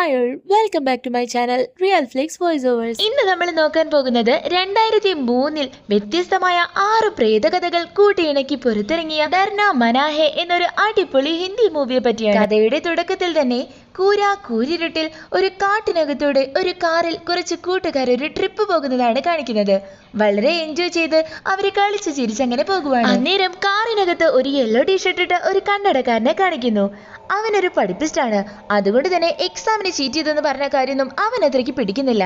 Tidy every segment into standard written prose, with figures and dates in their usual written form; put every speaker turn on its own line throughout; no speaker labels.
Hi all welcome back to my channel Real Flicks voice overs.
ഇന്ന് നമ്മൾ നോക്കാൻ പോകുന്നത് 2003 വ്യത്യസ്തമായ 6 പ്രേതകഥകൾ കൂട്ടിയിണക്കി പുറത്തിറങ്ങിയ ഡർന മനാഹെ എന്നൊരു അടിപൊളി ഹിന്ദി മൂവിയെ പറ്റിയാണ്. കഥയുടെ തുടക്കത്തിൽ തന്നെ കൂരിരുട്ടിൽ ഒരു കാട്ടിനകത്തൂടെ ഒരു കാറിൽ കുറച്ച് കൂട്ടുകാർ ഒരു ട്രിപ്പ് പോകുന്നതാണ് കാണിക്കുന്നത്. വളരെ എൻജോയ് ചെയ്ത് അവര് കളിച്ച് ചിരിച്ചങ്ങനെ പോകുവാണ്. അന്നേരം കാറിനകത്ത് ഒരു യെല്ലോ ടീഷർട്ട് ഇട്ട ഒരു കന്നടക്കാരനെ കാണിക്കുന്നു. അവനൊരു പഠിപ്പിസ്റ്റാണ്. അതുകൊണ്ട് തന്നെ എക്സാമിന് ചീറ്റ് ചെയ്തെന്ന് പറഞ്ഞ കാര്യമൊന്നും അവൻ അത്രയ്ക്ക് പിടിക്കുന്നില്ല.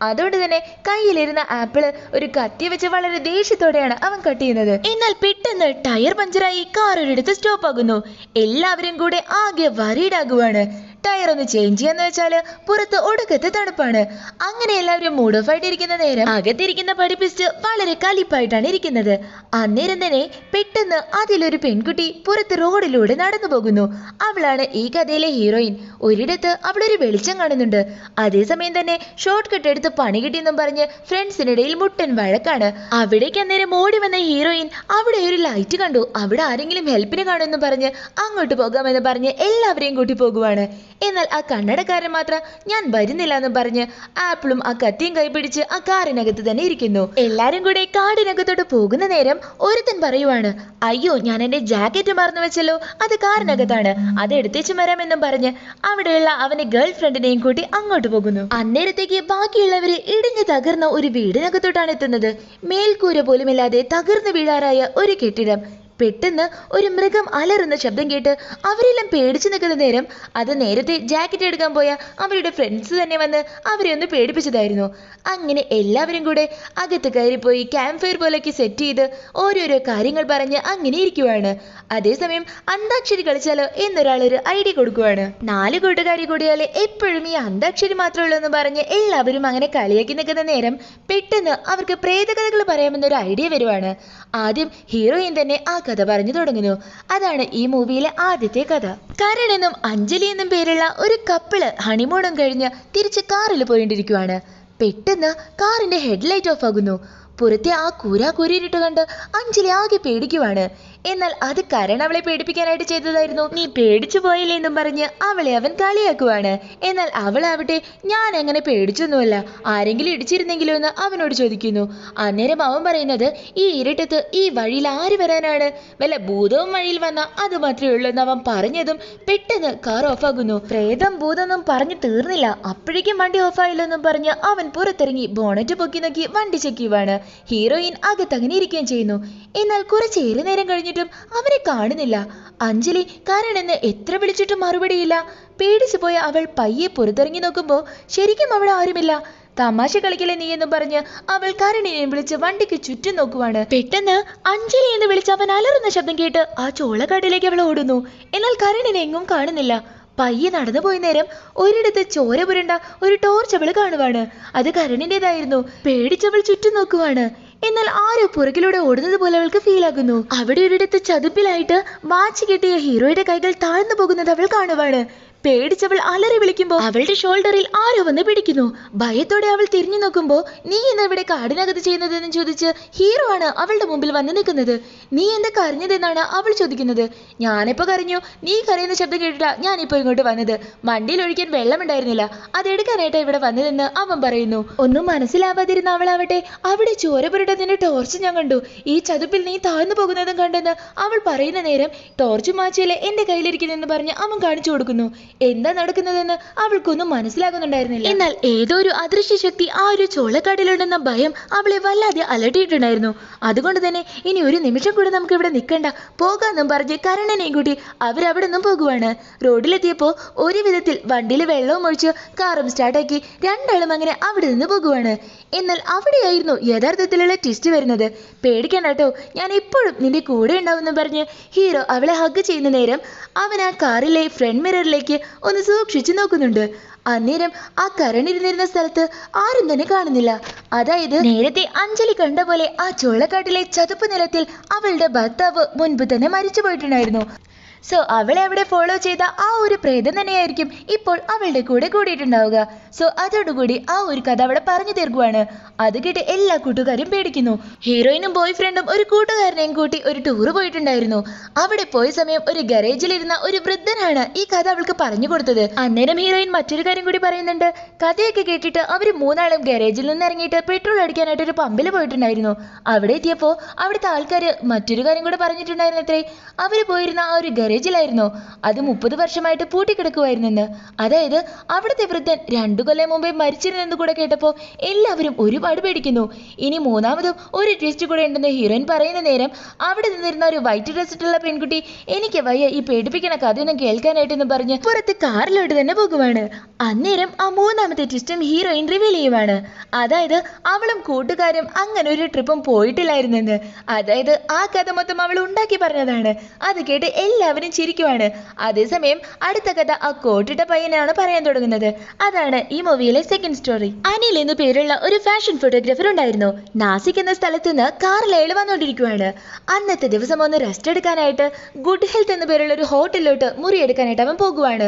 അതുകൊണ്ട് തന്നെ കയ്യിലിരുന്ന ആപ്പിള് ഒരു കത്തി വെച്ച് വളരെ ദേഷ്യത്തോടെയാണ് അവൻ കട്ട് ചെയ്യുന്നത്. എന്നാൽ പെട്ടെന്ന് ടയർ പഞ്ചറായി കാർ ഒരിടത്ത് സ്റ്റോപ്പ് ആകുന്നു. എല്ലാവരും കൂടെ ആകെ വറീഡാകുവാണ്. ടയർ ഒന്ന് ചേഞ്ച് ചെയ്യാന്ന് വെച്ചാല് പുറത്ത് ഒടുക്കത്തെ തണുപ്പാണ്. അങ്ങനെ എല്ലാവരും മൂഡ് ഓഫ് ആയിട്ടിരിക്കുന്ന നേരം അകത്തിരിക്കുന്ന പഠിപ്പിസ്റ്റ് വളരെ കലിപ്പായിട്ടാണ് ഇരിക്കുന്നത്. അന്നേരം തന്നെ പെട്ടെന്ന് അതിലൊരു പെൺകുട്ടി പുറത്ത് റോഡിലൂടെ നടന്നു പോകുന്നു. അവളാണ് ഈ കഥയിലെ ഹീറോയിൻ. ഒരിടത്ത് അവളൊരു വെളിച്ചം കാണുന്നുണ്ട്. അതേസമയം തന്നെ ഷോർട്ട് കട്ട് എടുത്ത് പണി കിട്ടിയെന്നും പറഞ്ഞ് ഫ്രണ്ട്സിനിടയിൽ മുട്ടൻ വഴക്കാണ്. അവിടേക്ക് അന്നേരം ഓടി വന്ന ഹീറോയിൻ അവിടെ ഒരു ലൈറ്റ് കണ്ടു. അവിടെ ആരെങ്കിലും ഹെൽപ്പിന് കാണുമെന്ന് പറഞ്ഞ് അങ്ങോട്ട് പോകാമെന്ന് പറഞ്ഞ് എല്ലാവരെയും കൂട്ടി പോകുവാണ്. എന്നാൽ ആ കന്നടക്കാരൻ മാത്രം ഞാൻ വരുന്നില്ല എന്ന് പറഞ്ഞ് ആപ്പിളും ആ കത്തിയും കൈപിടിച്ച് ആ കാറിനകത്ത് തന്നെ ഇരിക്കുന്നു. എല്ലാരും കൂടെ കാടിനകത്തോട്ട് പോകുന്ന നേരം ഒരുത്തൻ പറയുവാണ്, അയ്യോ ഞാൻ എന്റെ ജാക്കറ്റ് മറന്നു വെച്ചല്ലോ, അത് കാറിനകത്താണ്, അത് എടുത്തേച്ച് വരാമെന്നും പറഞ്ഞ് അവിടെയുള്ള അവന്റെ ഗേൾ ഫ്രണ്ടിനെയും കൂട്ടി അങ്ങോട്ട് പോകുന്നു. അന്നേരത്തേക്ക് ബാക്കിയുള്ളവര് ഇടിഞ്ഞു തകർന്ന ഒരു വീടിനകത്തോട്ടാണ് എത്തുന്നത്. മേൽക്കൂര പോലുമില്ലാതെ തകർന്നു വീഴാറായ ഒരു കെട്ടിടം. പെട്ടെന്ന് ഒരു മൃഗം അലറുന്ന ശബ്ദം കേട്ട് അവരെല്ലാം പേടിച്ചു നിൽക്കുന്ന നേരം അത് നേരത്തെ ജാക്കറ്റ് എടുക്കാൻ പോയ അവരുടെ ഫ്രണ്ട്സ് തന്നെ വന്ന് അവരെ ഒന്ന് പേടിപ്പിച്ചതായിരുന്നു. അങ്ങനെ എല്ലാവരും കൂടെ അകത്ത് കയറിപ്പോയി ക്യാമ്പ് ഫയർ പോലെയൊക്കെ സെറ്റ് ചെയ്ത് ഓരോരോ കാര്യങ്ങൾ പറഞ്ഞ് അങ്ങനെ ഇരിക്കുവാണ്. അതേസമയം അന്താക്ഷരി കളിച്ചാലോ എന്നൊരാളൊരു ഐഡിയ കൊടുക്കുവാണ്. 4 കൂട്ടുകാരി കൂടിയാൽ എപ്പോഴും ഈ അന്താക്ഷരി മാത്രമേ ഉള്ളൂ എന്ന് പറഞ്ഞ് എല്ലാവരും അങ്ങനെ കളിയാക്കി നിൽക്കുന്ന നേരം പെട്ടെന്ന് അവർക്ക് പ്രേതകഥകൾ പറയാമെന്നൊരു ഐഡിയ വരുവാണ്. ആദ്യം ഹീറോയിൻ തന്നെ ആ കഥ പറഞ്ഞു തുടങ്ങുന്നു. അതാണ് ഈ മൂവിയിലെ ആദ്യത്തെ കഥ. കരൺ എന്നും അഞ്ജലി എന്നും പേരുള്ള ഒരു കപ്പിള് ഹണിമൂണും കഴിഞ്ഞ് തിരിച്ച് കാറിൽ പോയിട്ടിരിക്കുവാണ്. പെട്ടെന്ന് കാറിന്റെ ഹെഡ്ലൈറ്റ് ഓഫ് ആകുന്നു. പുറത്തെ ആ കൂരിട്ട് കണ്ട് അഞ്ജലി ആകെ പേടിക്കുവാണ്. എന്നാൽ അത് കരൺ അവളെ പേടിപ്പിക്കാനായിട്ട് ചെയ്തതായിരുന്നു. നീ പേടിച്ചു പോയില്ലേ എന്നും പറഞ്ഞ് അവളെ അവൻ കളിയാക്കുവാണ്. എന്നാൽ അവളാവട്ടെ ഞാൻ അങ്ങനെ പേടിച്ചൊന്നുമല്ല, ആരെങ്കിലും ഇടിച്ചിരുന്നെങ്കിലോ എന്ന് അവനോട് ചോദിക്കുന്നു. അന്നേരം അവൻ പറയുന്നത്, ഈ ഇരുട്ടത്ത് ഈ വഴിയിൽ ആര് വരാനാണ്, വല്ല ഭൂതവും വഴിയിൽ വന്ന അത് മാത്രമേ ഉള്ളൂ എന്ന് അവൻ പറഞ്ഞതും പെട്ടെന്ന് കാർ ഓഫാകുന്നു. പ്രേതം ഭൂതമൊന്നും പറഞ്ഞു തീർന്നില്ല, അപ്പോഴേക്കും വണ്ടി ഓഫായില്ലോ എന്നും പറഞ്ഞ് അവൻ പുറത്തിറങ്ങി ബോണറ്റ് പൊക്കി നോക്കി വണ്ടി ചെക്കിയുവാണ്. ഹീറോയിൻ അകത്തങ്ങനെ ഇരിക്കുകയും ചെയ്യുന്നു. എന്നാൽ കുറച്ചേറെ നേരം കഴിഞ്ഞിട്ടും അവനെ കാണുന്നില്ല. അഞ്ജലി കരൺ എന്ന് എത്ര വിളിച്ചിട്ടും മറുപടിയില്ല. പേടിച്ചു പോയ അവൾ പയ്യെ പുറത്തിറങ്ങി നോക്കുമ്പോ ശരിക്കും അവിടെ ആരുമില്ല. തമാശ കളിക്കലേ നീ എന്ന് പറഞ്ഞ് അവൾ കരണിനെ വിളിച്ച് വണ്ടിക്ക് ചുറ്റും നോക്കുവാണ്. പെട്ടെന്ന് അഞ്ജലി എന്ന് വിളിച്ച് അവൻ അലറുന്ന ശബ്ദം കേട്ട് ആ ചോളക്കാട്ടിലേക്ക് അവൾ ഓടുന്നു. എന്നാൽ കരണിനെ എങ്ങും കാണുന്നില്ല. പയ്യെ നടന്നു പോയ നേരം ഒരിടത്ത് ചോര പുരണ്ട ഒരു ടോർച്ച് അവൾ കാണുവാണ്. അത് കരണിൻ്റെതായിരുന്നു. പേടിച്ചവൾ ചുറ്റും നോക്കുവാണ്. എന്നാൽ ആരോ പുറകിലൂടെ ഓടുന്നത് പോലെ അവൾക്ക് ഫീൽ ആകുന്നു. അവിടെ ഒരിടത്ത് ചതുപ്പിലായിട്ട് വാച്ച് കെട്ടിയ ഹീറോയുടെ കൈകൾ താഴ്ന്നു പോകുന്നത് അവൾ കാണുവാണ്. പേടിച്ചവൾ അലറി വിളിക്കുമ്പോ അവളുടെ ഷോൾഡറിൽ ആരോ വന്ന് പിടിക്കുന്നു. ഭയത്തോടെ അവൾ തിരിഞ്ഞു നോക്കുമ്പോ നീ എന്താ ഇവിടെ കാടിനകത്ത് ചെയ്യുന്നതെന്ന് ചോദിച്ച് ഹീറോ ആണ് അവളുടെ മുമ്പിൽ വന്ന് നിൽക്കുന്നത്. നീ എന്താ കരഞ്ഞതെന്നാണ് അവൾ ചോദിക്കുന്നത്. ഞാനിപ്പോ കരഞ്ഞു, നീ കരയുന്ന ശബ്ദം കേട്ടിട്ടാ ഞാനിപ്പോ ഇങ്ങോട്ട് വന്നത്. വണ്ടിയിൽ ഒഴിക്കാൻ വെള്ളമുണ്ടായിരുന്നില്ല, അതെടുക്കാനായിട്ടാ ഇവിടെ വന്നതെന്ന് അവൻ പറയുന്നു. ഒന്നും മനസ്സിലാവാതിരുന്ന അവളാവട്ടെ അവിടെ ചോര പുരട്ടതിന്റെ ടോർച്ച് ഞാൻ കണ്ടു, ഈ ചതുപ്പിൽ നീ താഴ്ന്നു പോകുന്നതും കണ്ടെന്ന് അവൾ പറയുന്ന നേരം ടോർച്ച് മാച്ചിയിലെ എന്റെ കയ്യിലിരിക്കുന്നെന്ന് പറഞ്ഞ് അവൻ കാണിച്ചു കൊടുക്കുന്നു. എന്താ നടക്കുന്നതെന്ന് അവൾക്കൊന്നും മനസ്സിലാകുന്നുണ്ടായിരുന്നില്ല. എന്നാൽ ഏതോ ഒരു അദൃശ്യ ശക്തി ആ ഒരു ചോളക്കാട്ടിലുണ്ടെന്ന ഭയം അവളെ വല്ലാതെ അലട്ടിയിട്ടുണ്ടായിരുന്നു. അതുകൊണ്ട് തന്നെ ഇനി ഒരു നിമിഷം കൂടെ നമുക്ക് ഇവിടെ നിൽക്കണ്ട, പോകാന്നും പറഞ്ഞ് കരണനെയും കൂട്ടി അവരവിടെ നിന്നും പോകുവാണ്. റോഡിലെത്തിയപ്പോ ഒരു വിധത്തിൽ വണ്ടിയിൽ വെള്ളവും ഒഴിച്ച് കാറും സ്റ്റാർട്ടാക്കി രണ്ടാളും അങ്ങനെ അവിടെ നിന്ന് പോകുവാണ്. എന്നാൽ അവിടെയായിരുന്നു യഥാർത്ഥത്തിലുള്ള ട്വിസ്റ്റ് വരുന്നത്. പേടിക്കണ്ട കേട്ടോ, ഞാൻ എപ്പോഴും നിന്റെ കൂടെ ഉണ്ടാവുമെന്ന് പറഞ്ഞ് ഹീറോ അവളെ ഹഗ് ചെയ്യുന്ന നേരം അവൻ ആ കാറിലെ ഫ്രണ്ട് മിററിലേക്ക് ഒന്ന് സൂക്ഷിച്ചു നോക്കുന്നുണ്ട്. അന്നേരം ആ കരണിരുന്നിരുന്ന സ്ഥലത്ത് ആരും തന്നെ കാണുന്നില്ല. അതായത് നേരത്തെ അഞ്ജലി കണ്ട പോലെ ആ ചോളക്കാട്ടിലെ ചതുപ്പ് നിലത്തിൽ അവളുടെ ഭർത്താവ് മുൻപ് തന്നെ മരിച്ചു പോയിട്ടുണ്ടായിരുന്നു. സോ അവളെ അവിടെ ഫോളോ ചെയ്ത ആ ഒരു പ്രേതം തന്നെയായിരിക്കും ഇപ്പോൾ അവളുടെ കൂടെ കൂടിയിട്ടുണ്ടാവുക. സോ അതോടുകൂടി ആ ഒരു കഥ അവിടെ പറഞ്ഞു തീർക്കുവാണ്. അത് കേട്ട് എല്ലാ കൂട്ടുകാരും പേടിക്കുന്നു. ഹീറോയിനും ബോയ് ഫ്രണ്ടും ഒരു കൂട്ടുകാരനെയും കൂട്ടി ഒരു ടൂർ പോയിട്ടുണ്ടായിരുന്നു. അവിടെ പോയ സമയം ഒരു ഗരേജിലിരുന്ന ഒരു വൃദ്ധനാണ് ഈ കഥ അവൾക്ക് പറഞ്ഞു കൊടുത്തത്. അന്നേരം ഹീറോയിൻ മറ്റൊരു കാര്യം കൂടി പറയുന്നുണ്ട്. കഥയൊക്കെ കേട്ടിട്ട് അവർ മൂന്നാളും ഗരേജിൽ നിന്ന് ഇറങ്ങിയിട്ട് പെട്രോൾ അടിക്കാനായിട്ട് ഒരു പമ്പിൽ പോയിട്ടുണ്ടായിരുന്നു. അവിടെ എത്തിയപ്പോൾ അവിടുത്തെ ആൾക്കാർ മറ്റൊരു കാര്യം കൂടെ പറഞ്ഞിട്ടുണ്ടായിരുന്നു. അത്രേ, അവർ പോയിരുന്ന ആ ഒരു ഗരേജിലായിരുന്നു അത് 30 വർഷമായിട്ട് പൂട്ടിക്കിടക്കുമായിരുന്നെന്ന്. അതായത് അവിടുത്തെ വൃദ്ധൻ 2 കൊല്ലം മുമ്പേ മരിച്ചിരുന്നെന്ന് കൂടെ കേട്ടപ്പോൾ എല്ലാവരും ഒരുപാട് പേടിക്കുന്നു. ഇനി മൂന്നാമതും ഒരു ട്വിസ്റ്റ് കൂടെ ഉണ്ടെന്ന് ഹീറോയിൻ പറയുന്ന നേരം അവിടെ നിന്നിരുന്ന ഒരു വൈറ്റ് ഡ്രസ് ഇട്ടുള്ള പെൺകുട്ടി എനിക്ക് വയ്യ ഈ പേടിപ്പിക്കണ കഥയൊന്നും കേൾക്കാനായിട്ടെന്ന് പറഞ്ഞ് പുറത്ത് കാറിലോട്ട് തന്നെ പോകുവാണ്. അന്നേരം ആ മൂന്നാമത്തെ ട്വിസ്റ്റും ഹീറോയിൻ റിവീൽ ചെയ്യുവാണ്. അതായത് അവളും കൂട്ടുകാരും അങ്ങനെ ഒരു ട്രിപ്പും പോയിട്ടില്ലായിരുന്നെന്ന്. അതായത് ആ കഥ മൊത്തം അവൾ ഉണ്ടാക്കി പറഞ്ഞതാണ്. അത് കേട്ട് എല്ലാവരും ചിരിക്കുവാണ്. അതേസമയം അടുത്ത കഥ ആ കോട്ടിട്ട പയ്യനാണ് പറയാൻ തുടങ്ങുന്നത്. അതാണ് ഈ മൂവിയിലെ സെക്കൻഡ് സ്റ്റോറി. അനിൽ എന്നു പേരുള്ള ഒരു ഫാഷൻ ഫോട്ടോഗ്രാഫർ ഉണ്ടായിരുന്നു. നാസിക് എന്ന സ്ഥലത്ത് നിന്ന് കാറിൽ അയാൾ വന്നുകൊണ്ടിരിക്കുവാണ്. അന്നത്തെ ദിവസം ഒന്ന് റെസ്റ്റ് എടുക്കാനായിട്ട് ഗുഡ് ഹെൽത്ത് എന്ന പേരുള്ള ഒരു ഹോട്ടലിലോട്ട് മുറിയെടുക്കാനായിട്ട് അവൻ പോകുവാണ്.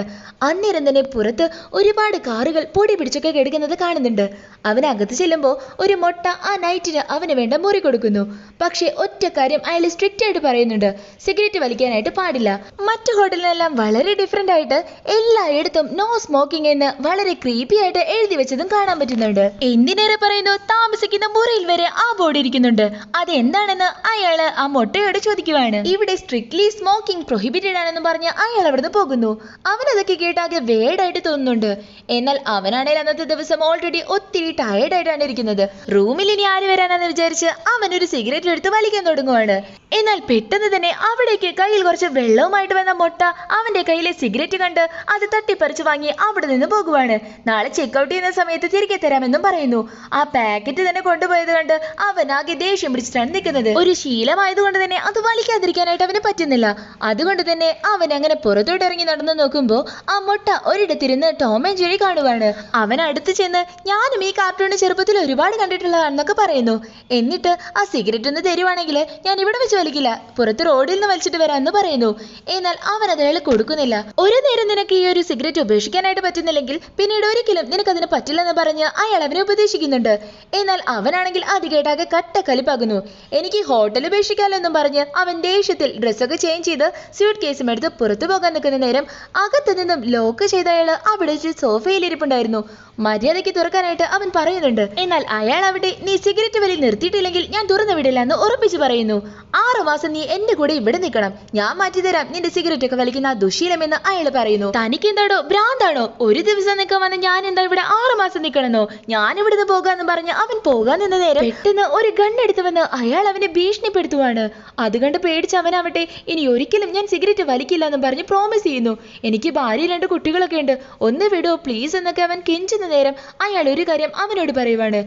അന്നേരം തന്നെ പുറത്ത് ഒരുപാട് കാറുകൾ പൊടി പിടിച്ചൊക്കെ കിടക്കുന്നത് കാണുന്നുണ്ട്. അവൻ അകത്ത് ചെല്ലുമ്പോൾ ഒരു മൊട്ട ആ നൈറ്റിന് അവന് വേണ്ട മുറി കൊടുക്കുന്നു. പക്ഷേ ഒറ്റ കാര്യം അയാൾ സ്ട്രിക്റ്റ് ആയിട്ട് പറയുന്നുണ്ട്, സിഗരറ്റ് വലിക്കാനായിട്ട് പാടില്ല. മറ്റു ഹോട്ടലിനെല്ലാം വളരെ ഡിഫറെന്റ് ആയിട്ട് എല്ലായിടത്തും നോ സ്മോക്കിംഗ് എന്ന് വളരെ ക്രീപ്പി ആയിട്ട് എഴുതി വെച്ചതും കാണാൻ പറ്റുന്നുണ്ട്. എന്തിനേറെ പറയുന്നു, താമസിക്കുന്ന മുറിയിൽ വരെ ആ ബോർഡ് ഇരിക്കുന്നുണ്ട്. അതെന്താണെന്ന് അയാള് ആ മൊട്ടയോട് ചോദിക്കുവാണ്. ഇവിടെ സ്ട്രിക്ട്ലി സ്മോക്കിംഗ് പ്രൊഹിബിറ്റഡ് ആണെന്ന് പറഞ്ഞ് അയാൾ അവിടുന്ന് പോകുന്നു. അവനതൊക്കെ കേട്ടാകെ വേർഡായിട്ട് തോന്നുന്നുണ്ട്. എന്നാൽ അവനാണെങ്കിൽ അന്നത്തെ ദിവസം ഓൾറെഡി ഒത്തിരി ടയേർഡ് ആയിട്ടാണ് ഇരിക്കുന്നത്. റൂമിൽ ഇനി ആര് വരാനാന്ന് വിചാരിച്ച് അവനൊരു സിഗരറ്റ് എടുത്ത് വലിക്കാൻ തുടങ്ങുവാണ്. എന്നാൽ പെട്ടെന്ന് തന്നെ അവിടേക്ക് കയ്യിൽ കുറച്ച് വെള്ളവുമായിട്ട് വന്ന മൊട്ട അവന്റെ കയ്യിലെ സിഗരറ്റ് കണ്ട് അത് തട്ടിപ്പറിച്ച് വാങ്ങി അവിടെ നിന്ന് പോകുവാണ്. നാളെ ചെക്ക്ഔട്ട് ചെയ്യുന്ന സമയത്ത് തിരികെ തരാമെന്നും പറയുന്നു. ആ പാക്കറ്റ് തന്നെ കൊണ്ടുപോയത് കണ്ട് അവൻ ആകെ ദേഷ്യം പിടിച്ചിട്ടാണ് നിൽക്കുന്നത്. ഒരു ശീലമായതുകൊണ്ട് തന്നെ അത് വലിക്കാതിരിക്കാനായിട്ട് അവന് പറ്റുന്നില്ല. അതുകൊണ്ട് തന്നെ അവൻ അങ്ങനെ പുറത്തോട്ട് ഇറങ്ങി നടന്നു നോക്കുമ്പോൾ ആ മൊട്ട ഒരിടത്തിരുന്ന് ടോം ആൻഡ് ജെറി കാണുവാണ്. അവൻ അടുത്ത് ചെന്ന് ഞാനും ഈ കാർട്ടൂൺ ചെറുപ്പത്തിൽ ഒരുപാട് കണ്ടിട്ടുള്ളതാണെന്നൊക്കെ പറയുന്നു. എന്നിട്ട് ആ സിഗരറ്റ് ഒന്ന് തരുവാണെങ്കിൽ ഞാൻ ഇവിടെ വെച്ച് വലിക്കില്ല, പുറത്ത് റോഡിൽ നിന്ന് വലിച്ചിട്ട് വരാമെന്ന് പറയുന്നു. എന്നാൽ അവൻ അതയാൾ കൊടുക്കുന്നില്ല. ഒരു നേരം നിനക്ക് ഈ ഒരു സിഗരറ്റ് ഉപേക്ഷിക്കാനായിട്ട് പറ്റുന്നില്ലെങ്കിൽ പിന്നീട് ഒരിക്കലും നിനക്കതിന് പറ്റില്ലെന്ന് പറഞ്ഞ് അയാൾ അവനെ ഉപദേശിക്കുന്നുണ്ട്. എന്നാൽ അവനാണെങ്കിൽ അത് കേട്ടാകെ കട്ട കലിപ്പാകുന്നു. എനിക്ക് ഹോട്ടൽ ഉപേക്ഷിക്കാലോ എന്നും പറഞ്ഞ് അവൻ ദേഷ്യത്തിൽ ഡ്രസ്സൊക്കെ ചേഞ്ച് ചെയ്ത് സ്യൂട്ട് കേസും എടുത്ത് പുറത്തു പോകാൻ നിൽക്കുന്ന നേരം അകത്തു നിന്നും ലോക്ക് ചെയ്ത അയാൾ അവിടെ സോഫയിൽ ഇരിപ്പുണ്ടായിരുന്നു. മര്യാദയ്ക്ക് തുറക്കാനായിട്ട് അവൻ പറയുന്നുണ്ട്. എന്നാൽ അയാൾ അവിടെ നീ സിഗരറ്റ് വലി നിർത്തിയിട്ടില്ലെങ്കിൽ ഞാൻ തുറന്നു വിടില്ല എന്ന് ഉറപ്പിച്ചു പറയുന്നു. 6 മാസം നീ എന്റെ കൂടെ ഇവിടെ നിൽക്കണം, ഞാൻ മാറ്റിത്തരാം നിന്റെ സിഗരറ്റ് ഒക്കെ വലിക്കുന്ന ആ ദുശീലമെന്ന് അയാൾ പറയുന്നു. തനിക്ക് എന്താടോ ഭ്രാന്താണോ, ഒരു ദിവസം നിൽക്കാൻ വന്ന് ഞാൻ എന്താ ഇവിടെ 6 മാസം നിൽക്കണമെന്നോ, ഞാൻ ഇവിടുന്ന് പോകാന്ന് പറഞ്ഞ് അവൻ പോകാൻ നിന്ന നേരം പെട്ടെന്ന് ഒരു ഗണ്ണെടുത്ത് വന്ന് അയാൾ അവനെ ഭീഷണിപ്പെടുത്തുവാണ്. അത് കണ്ട് പേടിച്ച് അവനാവട്ടെ ഇനി ഒരിക്കലും ഞാൻ സിഗരറ്റ് വലിക്കില്ല എന്ന് പറഞ്ഞ് പ്രോമിസ് ചെയ്യുന്നു. എനിക്ക് ഭാര്യ 2 കുട്ടികളൊക്കെ ഉണ്ട്, ഒന്ന് വിടോ പ്ലീസ് എന്നൊക്കെ അവൻ കെഞ്ചുന്ന നേരം അയാൾ ഒരു കാര്യം അവനോട് പറയുവാണ്.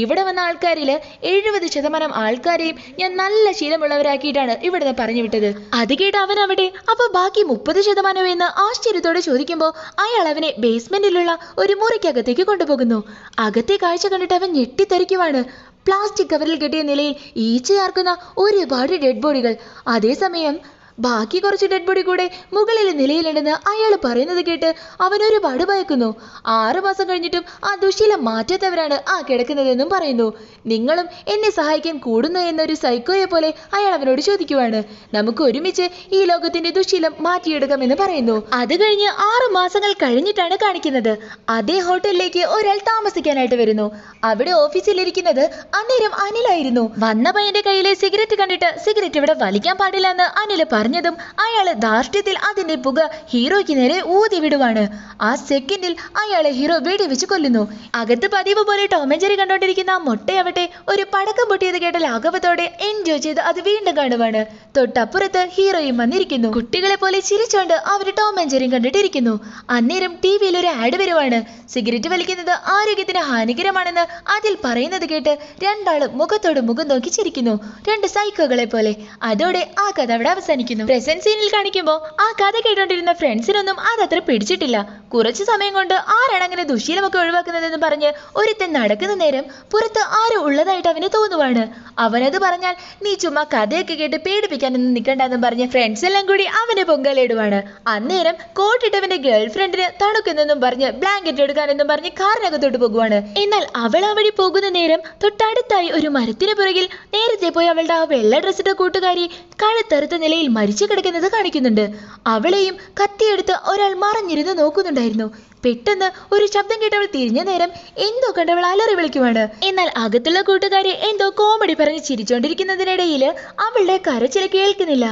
ഇവിടെ വന്ന ആൾക്കാരിൽ 70% ആൾക്കാരെയും ഞാൻ നല്ല ശീലമുള്ളവരാക്കിയിട്ടാണ് ഇവിടുന്ന് പറഞ്ഞു വിട്ടത്. അത് കേട്ട് അവൻ അവിടെ അപ്പൊ ബാക്കി 30% എന്ന് ആശ്ചര്യത്തോടെ ചോദിക്കുമ്പോൾ അയാൾ അവനെ ബേസ്മെന്റിലുള്ള ഒരു മുറിക്കകത്തേക്ക് കൊണ്ടുപോകുന്നു. അകത്തെ കാഴ്ച കണ്ടിട്ട് അവൻ ഞെട്ടിത്തെറിക്കുവാണ്. പ്ലാസ്റ്റിക് കവറിൽ കെട്ടിയ നിലയിൽ ഈച്ചയാർക്കുന്ന ഒരുപാട് ഡെഡ് ബോഡികൾ. അതേസമയം ബാക്കി കുറച്ച് ഡെഡ് ബോഡി കൂടെ മുകളിലെ നിലയിലുണ്ടെന്ന് അയാൾ പറയുന്നത് കേട്ട് അവൻ ഒരുപാട് ഭയക്കുന്നു. 6 മാസം കഴിഞ്ഞിട്ടും ആ ദുശീലം മാറ്റാത്തവരാണ് ആ കിടക്കുന്നതെന്നും പറയുന്നു. നിങ്ങളും എന്നെ സഹായിക്കാൻ കൂടുന്നു എന്നൊരു സൈക്കോയെ പോലെ അയാൾ അവനോട് ചോദിക്കുവാണ്. നമുക്ക് ഒരുമിച്ച് ഈ ലോകത്തിന്റെ ദുശീലം മാറ്റിയെടുക്കാമെന്ന് പറയുന്നു. അത് കഴിഞ്ഞ് 6 മാസങ്ങൾ കഴിഞ്ഞിട്ടാണ് കാണിക്കുന്നത്. അതേ ഹോട്ടലിലേക്ക് ഒരാൾ താമസിക്കാനായിട്ട് വരുന്നു. അവിടെ ഓഫീസിലിരിക്കുന്നത് അന്നേരം അനിലായിരുന്നു. വന്ന പയ്യന്റെ കയ്യിലെ സിഗരറ്റ് കണ്ടിട്ട് സിഗരറ്റ് ഇവിടെ വലിക്കാൻ പാടില്ല എന്ന് അനിൽ പറഞ്ഞതും അയാള് ധാർഷ്ട്യത്തിൽ അതിന്റെ പുക ഹീറോയ്ക്ക് നേരെ ഊതി വിടുവാണ്. ആ സെക്കൻഡിൽ അയാളെ ഹീറോ വെടിവെച്ച് കൊല്ലുന്നു. അകത്ത് പതിവ് പോലെ ടോം ആൻഡ് ജെറി കണ്ടോണ്ടിരിക്കുന്ന ആ മൊട്ടയാവട്ടെ ഒരു പടക്കം പൊട്ടിയത് കേട്ട ലാഘവത്തോടെ എൻജോയ് ചെയ്ത് അത് വീണ്ടും കാണുവാണ്. തൊട്ടപ്പുറത്ത് ഹീറോയും വന്നിരിക്കുന്നു. കുട്ടികളെ പോലെ ചിരിച്ചോണ്ട് അവര് ടോം ആൻഡ് ജെറിയും കണ്ടിട്ടിരിക്കുന്നു. അന്നേരം ടിവിയിൽ ഒരു ആഡ് വരുവാണ്. സിഗരറ്റ് വലിക്കുന്നത് ആരോഗ്യത്തിന് ഹാനികരമാണെന്ന് അതിൽ പറയുന്നത് കേട്ട് രണ്ടാളും മുഖത്തോട് മുഖം നോക്കി ചിരിക്കുന്നു, 2 സൈക്കോകളെ പോലെ. അതോടെ ആ കഥ അവിടെ അവസാനിക്കുന്നു. കാണിക്കുന്നു. പ്രസന്റ് സീനിൽ കാണിക്കുമ്പോൾ ആ കഥ കേട്ടോണ്ടിരുന്ന ഫ്രണ്ട്സിനൊന്നും അതത്ര പിടിച്ചിട്ടില്ല. കുറച്ചു സമയം കൊണ്ട് ആരാണ് അങ്ങനെ ദുശീലമൊക്കെ ഒഴിവാക്കുന്നതെന്ന് പറഞ്ഞ് ഒരുത്തൻ നടക്കുന്ന നേരം പുറത്ത് ആരോ ഉള്ളതായിട്ട് അവന് തോന്നുവാണ്. അവനത് പറഞ്ഞാൽ നീ ചുമ്മാ കഥയൊക്കെ കേട്ട് പേടിപ്പിക്കാനൊന്നും നിൽക്കണ്ടെന്ന് പറഞ്ഞ് ഫ്രണ്ട്സ് എല്ലാം കൂടി അവന് പൊങ്കാലയിടുവാണ്. അന്നേരം കോട്ടിട്ടവന്റെ ഗേൾ ഫ്രണ്ടിന് തണുക്കുന്നെന്നും പറഞ്ഞ് ബ്ലാങ്കറ്റ് എടുക്കാനെന്നും പറഞ്ഞ് കാറിനകത്തോട്ട് പോകുവാണ്. എന്നാൽ അവൾ ആ വഴി പോകുന്ന നേരം തൊട്ടടുത്തായി ഒരു മരത്തിന് പുറകിൽ നേരത്തെ പോയി അവളുടെ ആ വെള്ള ഡ്രസ്സിട്ട കൂട്ടുകാരി കഴുത്തറുത്ത നിലയിൽ മരിച്ചു കിടക്കുന്നത് കാണിക്കുന്നുണ്ട്. അവളെയും കത്തിയെടുത്ത് ഒരാൾ മറഞ്ഞിരുന്ന് നോക്കുന്നുണ്ടായിരുന്നു. പെട്ടെന്ന് ഒരു ശബ്ദം കേട്ടവൾ തിരിഞ്ഞ നേരം എന്തോ കണ്ടവൾ അലറി വിളിക്കുവാണ്. എന്നാൽ അകത്തുള്ള കൂട്ടുകാരി എന്തോ കോമഡി പറഞ്ഞ് ചിരിച്ചോണ്ടിരിക്കുന്നതിനിടയിൽ അവളുടെ കരച്ചിൽ കേൾക്കുന്നില്ല.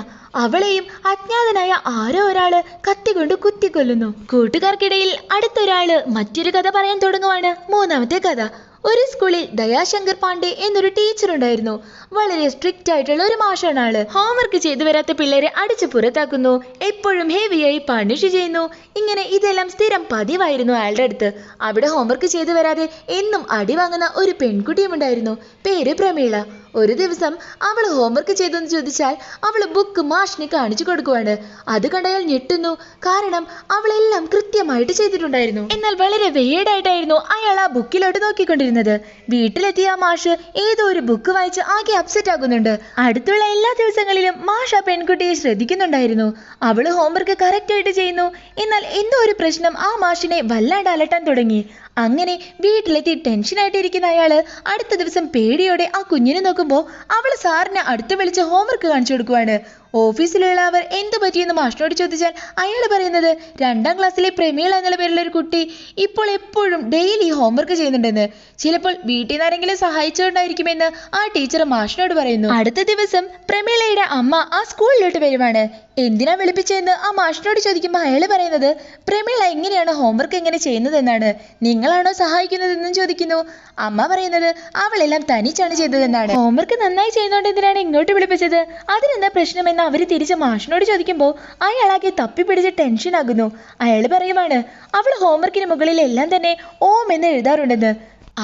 അവളെയും അജ്ഞാതനായ ആരോ ഒരാള് കത്തികൊണ്ട് കുത്തിക്കൊല്ലുന്നു. കൂട്ടുകാർക്കിടയിൽ അടുത്തൊരാള് മറ്റൊരു കഥ പറയാൻ തുടങ്ങുവാണ്. മൂന്നാമത്തെ കഥ. ഒരു സ്കൂളിൽ ദയാശങ്കർ പാണ്ഡെ എന്നൊരു ടീച്ചർ ഉണ്ടായിരുന്നു. വളരെ സ്ട്രിക്റ്റ് ആയിട്ടുള്ള ഒരു മാഷാണ് ആള്. ഹോംവർക്ക് ചെയ്തു വരാത്ത പിള്ളേരെ അടിച്ചു പുറത്താക്കുന്നു, എപ്പോഴും ഹെവിയായി പണിഷ് ചെയ്യുന്നു. ഇങ്ങനെ ഇതെല്ലാം സ്ഥിരം പതിവായിരുന്നു അയാളുടെ അടുത്ത്. അവിടെ ഹോംവർക്ക് ചെയ്തു വരാതെ എന്നും അടി വാങ്ങുന്ന ഒരു പെൺകുട്ടിയും ഉണ്ടായിരുന്നു. പേര് പ്രമീള. ഒരു ദിവസം അവൾ ഹോംവർക്ക് ചെയ്തെന്ന് ചോദിച്ചാൽ അവൾ ബുക്ക് മാഷിനെ കാണിച്ചു കൊടുക്കുവാണ്. അത് കണ്ടയാൾ ഞെട്ടുന്നു. കാരണം അവളെല്ലാം കൃത്യമായിട്ട് ചെയ്തിട്ടുണ്ടായിരുന്നു. എന്നാൽ വളരെ വെയ്ഡായിട്ടായിരുന്നു അയാൾ ആ ബുക്കിലോട്ട് നോക്കിക്കൊണ്ടിരുന്നത്. വീട്ടിലെത്തിയ ആ മാഷ് ഏതോ ഒരു ബുക്ക് വായിച്ച് ആകെ അപ്സെറ്റ് ആകുന്നുണ്ട്. അടുത്തുള്ള എല്ലാ ദിവസങ്ങളിലും മാഷ് ആ പെൺകുട്ടിയെ ശ്രദ്ധിക്കുന്നുണ്ടായിരുന്നു. അവള് ഹോംവർക്ക് കറക്റ്റ് ആയിട്ട് ചെയ്യുന്നു. എന്നാൽ എന്തോ ഒരു പ്രശ്നം ആ മാഷിനെ വല്ലാണ്ട് അലട്ടാൻ തുടങ്ങി. അങ്ങനെ വീട്ടിലെത്തി ടെൻഷനായിട്ട് ഇരിക്കുന്ന അയാള് അടുത്ത ദിവസം പേടിയോടെ ആ കുഞ്ഞിനെ നോക്കുമ്പോൾ അവള് സാറിനെ അടുത്ത് വിളിച്ച് ഹോംവർക്ക് കാണിച്ചു കൊടുക്കുവാണ്. ഓഫീസിലുള്ള അവർ എന്ത് പറ്റിയെന്ന് മാഷിനോട് ചോദിച്ചാൽ അയാൾ പറയുന്നത് 2ാം ക്ലാസ്സിലെ പ്രമീള എന്നുള്ള പേരുള്ള ഒരു കുട്ടി ഇപ്പോൾ എപ്പോഴും ഡെയിലി ഹോംവർക്ക് ചെയ്യുന്നുണ്ടെന്ന്. ചിലപ്പോൾ വീട്ടിൽ നിന്ന് ആരെങ്കിലും സഹായിച്ചുകൊണ്ടായിരിക്കുമെന്ന് ആ ടീച്ചർ മാഷിനോട് പറയുന്നു. അടുത്ത ദിവസം പ്രമീളയുടെ അമ്മ ആ സ്കൂളിലോട്ട് വരുവാണ്. എന്തിനാ വിളിപ്പിച്ചതെന്ന് ആ മാഷിനോട് ചോദിക്കുമ്പോൾ അയാൾ പറയുന്നത് പ്രമീള എങ്ങനെയാണ് ഹോംവർക്ക് എങ്ങനെ ചെയ്യുന്നതെന്നാണ്. നിങ്ങളാണോ സഹായിക്കുന്നതെന്നും ചോദിക്കുന്നു. അമ്മ പറയുന്നത് അവളെല്ലാം തനിച്ചാണ് ചെയ്തതെന്നാണ്. ഹോംവർക്ക് നന്നായി ചെയ്യുന്നോണ്ട് എന്തിനാണ് ഇങ്ങോട്ട് വിളിപ്പിച്ചത്, അതിനെന്താ പ്രശ്നമെന്ന് അവര് തിരിച്ച് മാഷിനോട് ചോദിക്കുമ്പോൾ അയാളാകെ തപ്പിപ്പിടിച്ച് ടെൻഷൻ ആകുന്നു. അയാൾ പറയുവാണ് അവൾ ഹോംവർക്കിന് മുകളിൽ എല്ലാം തന്നെ ഓം എന്ന് എഴുതാറുണ്ടെന്ന്.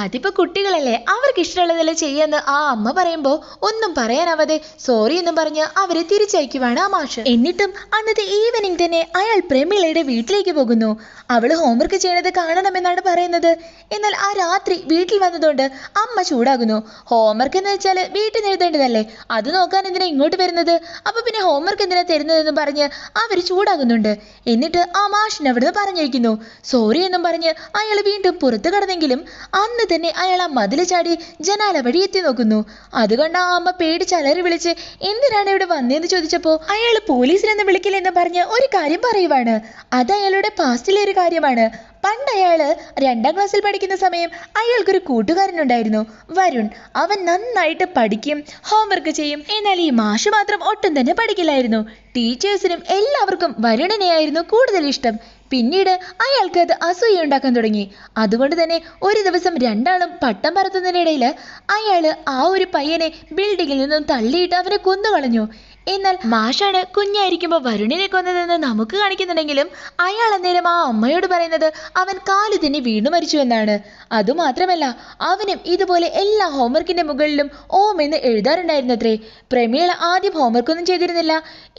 അതിപ്പോ കുട്ടികളല്ലേ, അവർക്ക് ഇഷ്ടമുള്ളതല്ലേ ചെയ്യാന്ന് ആ അമ്മ പറയുമ്പോ ഒന്നും പറയാനാവാതെ സോറി എന്നും പറഞ്ഞ് അവരെ തിരിച്ചയക്കുവാണ് ആ മാഷ്. എന്നിട്ടും അന്നത്തെ ഈവനിങ് തന്നെ അയാൾ പ്രമീളയുടെ വീട്ടിലേക്ക് പോകുന്നു. അവള് ഹോംവർക്ക് ചെയ്യണത് കാണണമെന്നാണ് പറയുന്നത്. എന്നാൽ ആ രാത്രി വീട്ടിൽ വന്നതുകൊണ്ട് അമ്മ ചൂടാകുന്നു. ഹോംവർക്ക് എന്ന് വെച്ചാൽ വീട്ടിൽ നിന്ന് എഴുതേണ്ടതല്ലേ, അത് നോക്കാൻ എന്തിനാ ഇങ്ങോട്ട് വരുന്നത്, അപ്പൊ പിന്നെ ഹോംവർക്ക് എന്തിനാ തരുന്നതെന്ന് പറഞ്ഞ് അവർ ചൂടാകുന്നുണ്ട്. എന്നിട്ട് ആ മാഷിനെ അവിടുന്ന് പറഞ്ഞയക്കുന്നു. സോറി എന്നും പറഞ്ഞ് അയാൾ വീണ്ടും പുറത്തു കടന്നെങ്കിലും അന്ന് തന്നെ അയാൾ ആ മതിൽ ചാടി ജനാല വഴി എത്തി നോക്കുന്നു. അതുകൊണ്ട് ആ അമ്മ പേടിച്ച് അലറി വിളിച്ച് എന്തിനാണ് ഇവിടെ വന്നതെന്ന് ചോദിച്ചപ്പോ അയാൾ പോലീസിനെന്ന് വിളിക്കില്ലെന്ന് പറഞ്ഞ് ഒരു കാര്യം പറയുവാണ്. അത് അയാളുടെ പാസ്റ്റിലെ ഒരു കാര്യമാണ്. പണ്ട് അയാള് 2ാം ക്ലാസ്സിൽ പഠിക്കുന്ന സമയം അയാൾക്കൊരു കൂട്ടുകാരനുണ്ടായിരുന്നു, വരുൺ. അവൻ നന്നായിട്ട് പഠിക്കും, ഹോംവർക്ക് ചെയ്യും. എന്നാൽ ഈ മാഷ് മാത്രം ഒട്ടും തന്നെ പഠിക്കില്ലായിരുന്നു. ടീച്ചേഴ്സിനും എല്ലാവർക്കും വരുണിനെയായിരുന്നു കൂടുതൽ ഇഷ്ടം. പിന്നീട് അയാൾക്ക് അത് അസൂയ ഉണ്ടാക്കാൻ തുടങ്ങി. അതുകൊണ്ട് തന്നെ ഒരു ദിവസം രണ്ടാളും പട്ടം പറത്തുന്നതിനിടയിൽ അയാള് ആ ഒരു പയ്യനെ ബിൽഡിങ്ങിൽ നിന്നും തള്ളിയിട്ട് അവനെ കൊന്നുകളഞ്ഞു. എന്നാൽ മാഷാണ് കുഞ്ഞായിരിക്കുമ്പോൾ വരുണിനെ കൊന്നതെന്ന് നമുക്ക് കാണിക്കുന്നുണ്ടെങ്കിലും അയാൾ അന്നേരം ആ അമ്മയോട് പറയുന്നത് അവൻ കാലു തന്നെ വീണു മരിച്ചു എന്നാണ്. അതുമാത്രമല്ല അവനും ഇതുപോലെ എല്ലാ ഹോംവർക്കിന്റെ മുകളിലും ഓം എന്ന് എഴുതാറുണ്ടായിരുന്നത്രേ. പ്രമീള ആദ്യം ഹോംവർക്കൊന്നും ചെയ്തിരുന്നില്ല.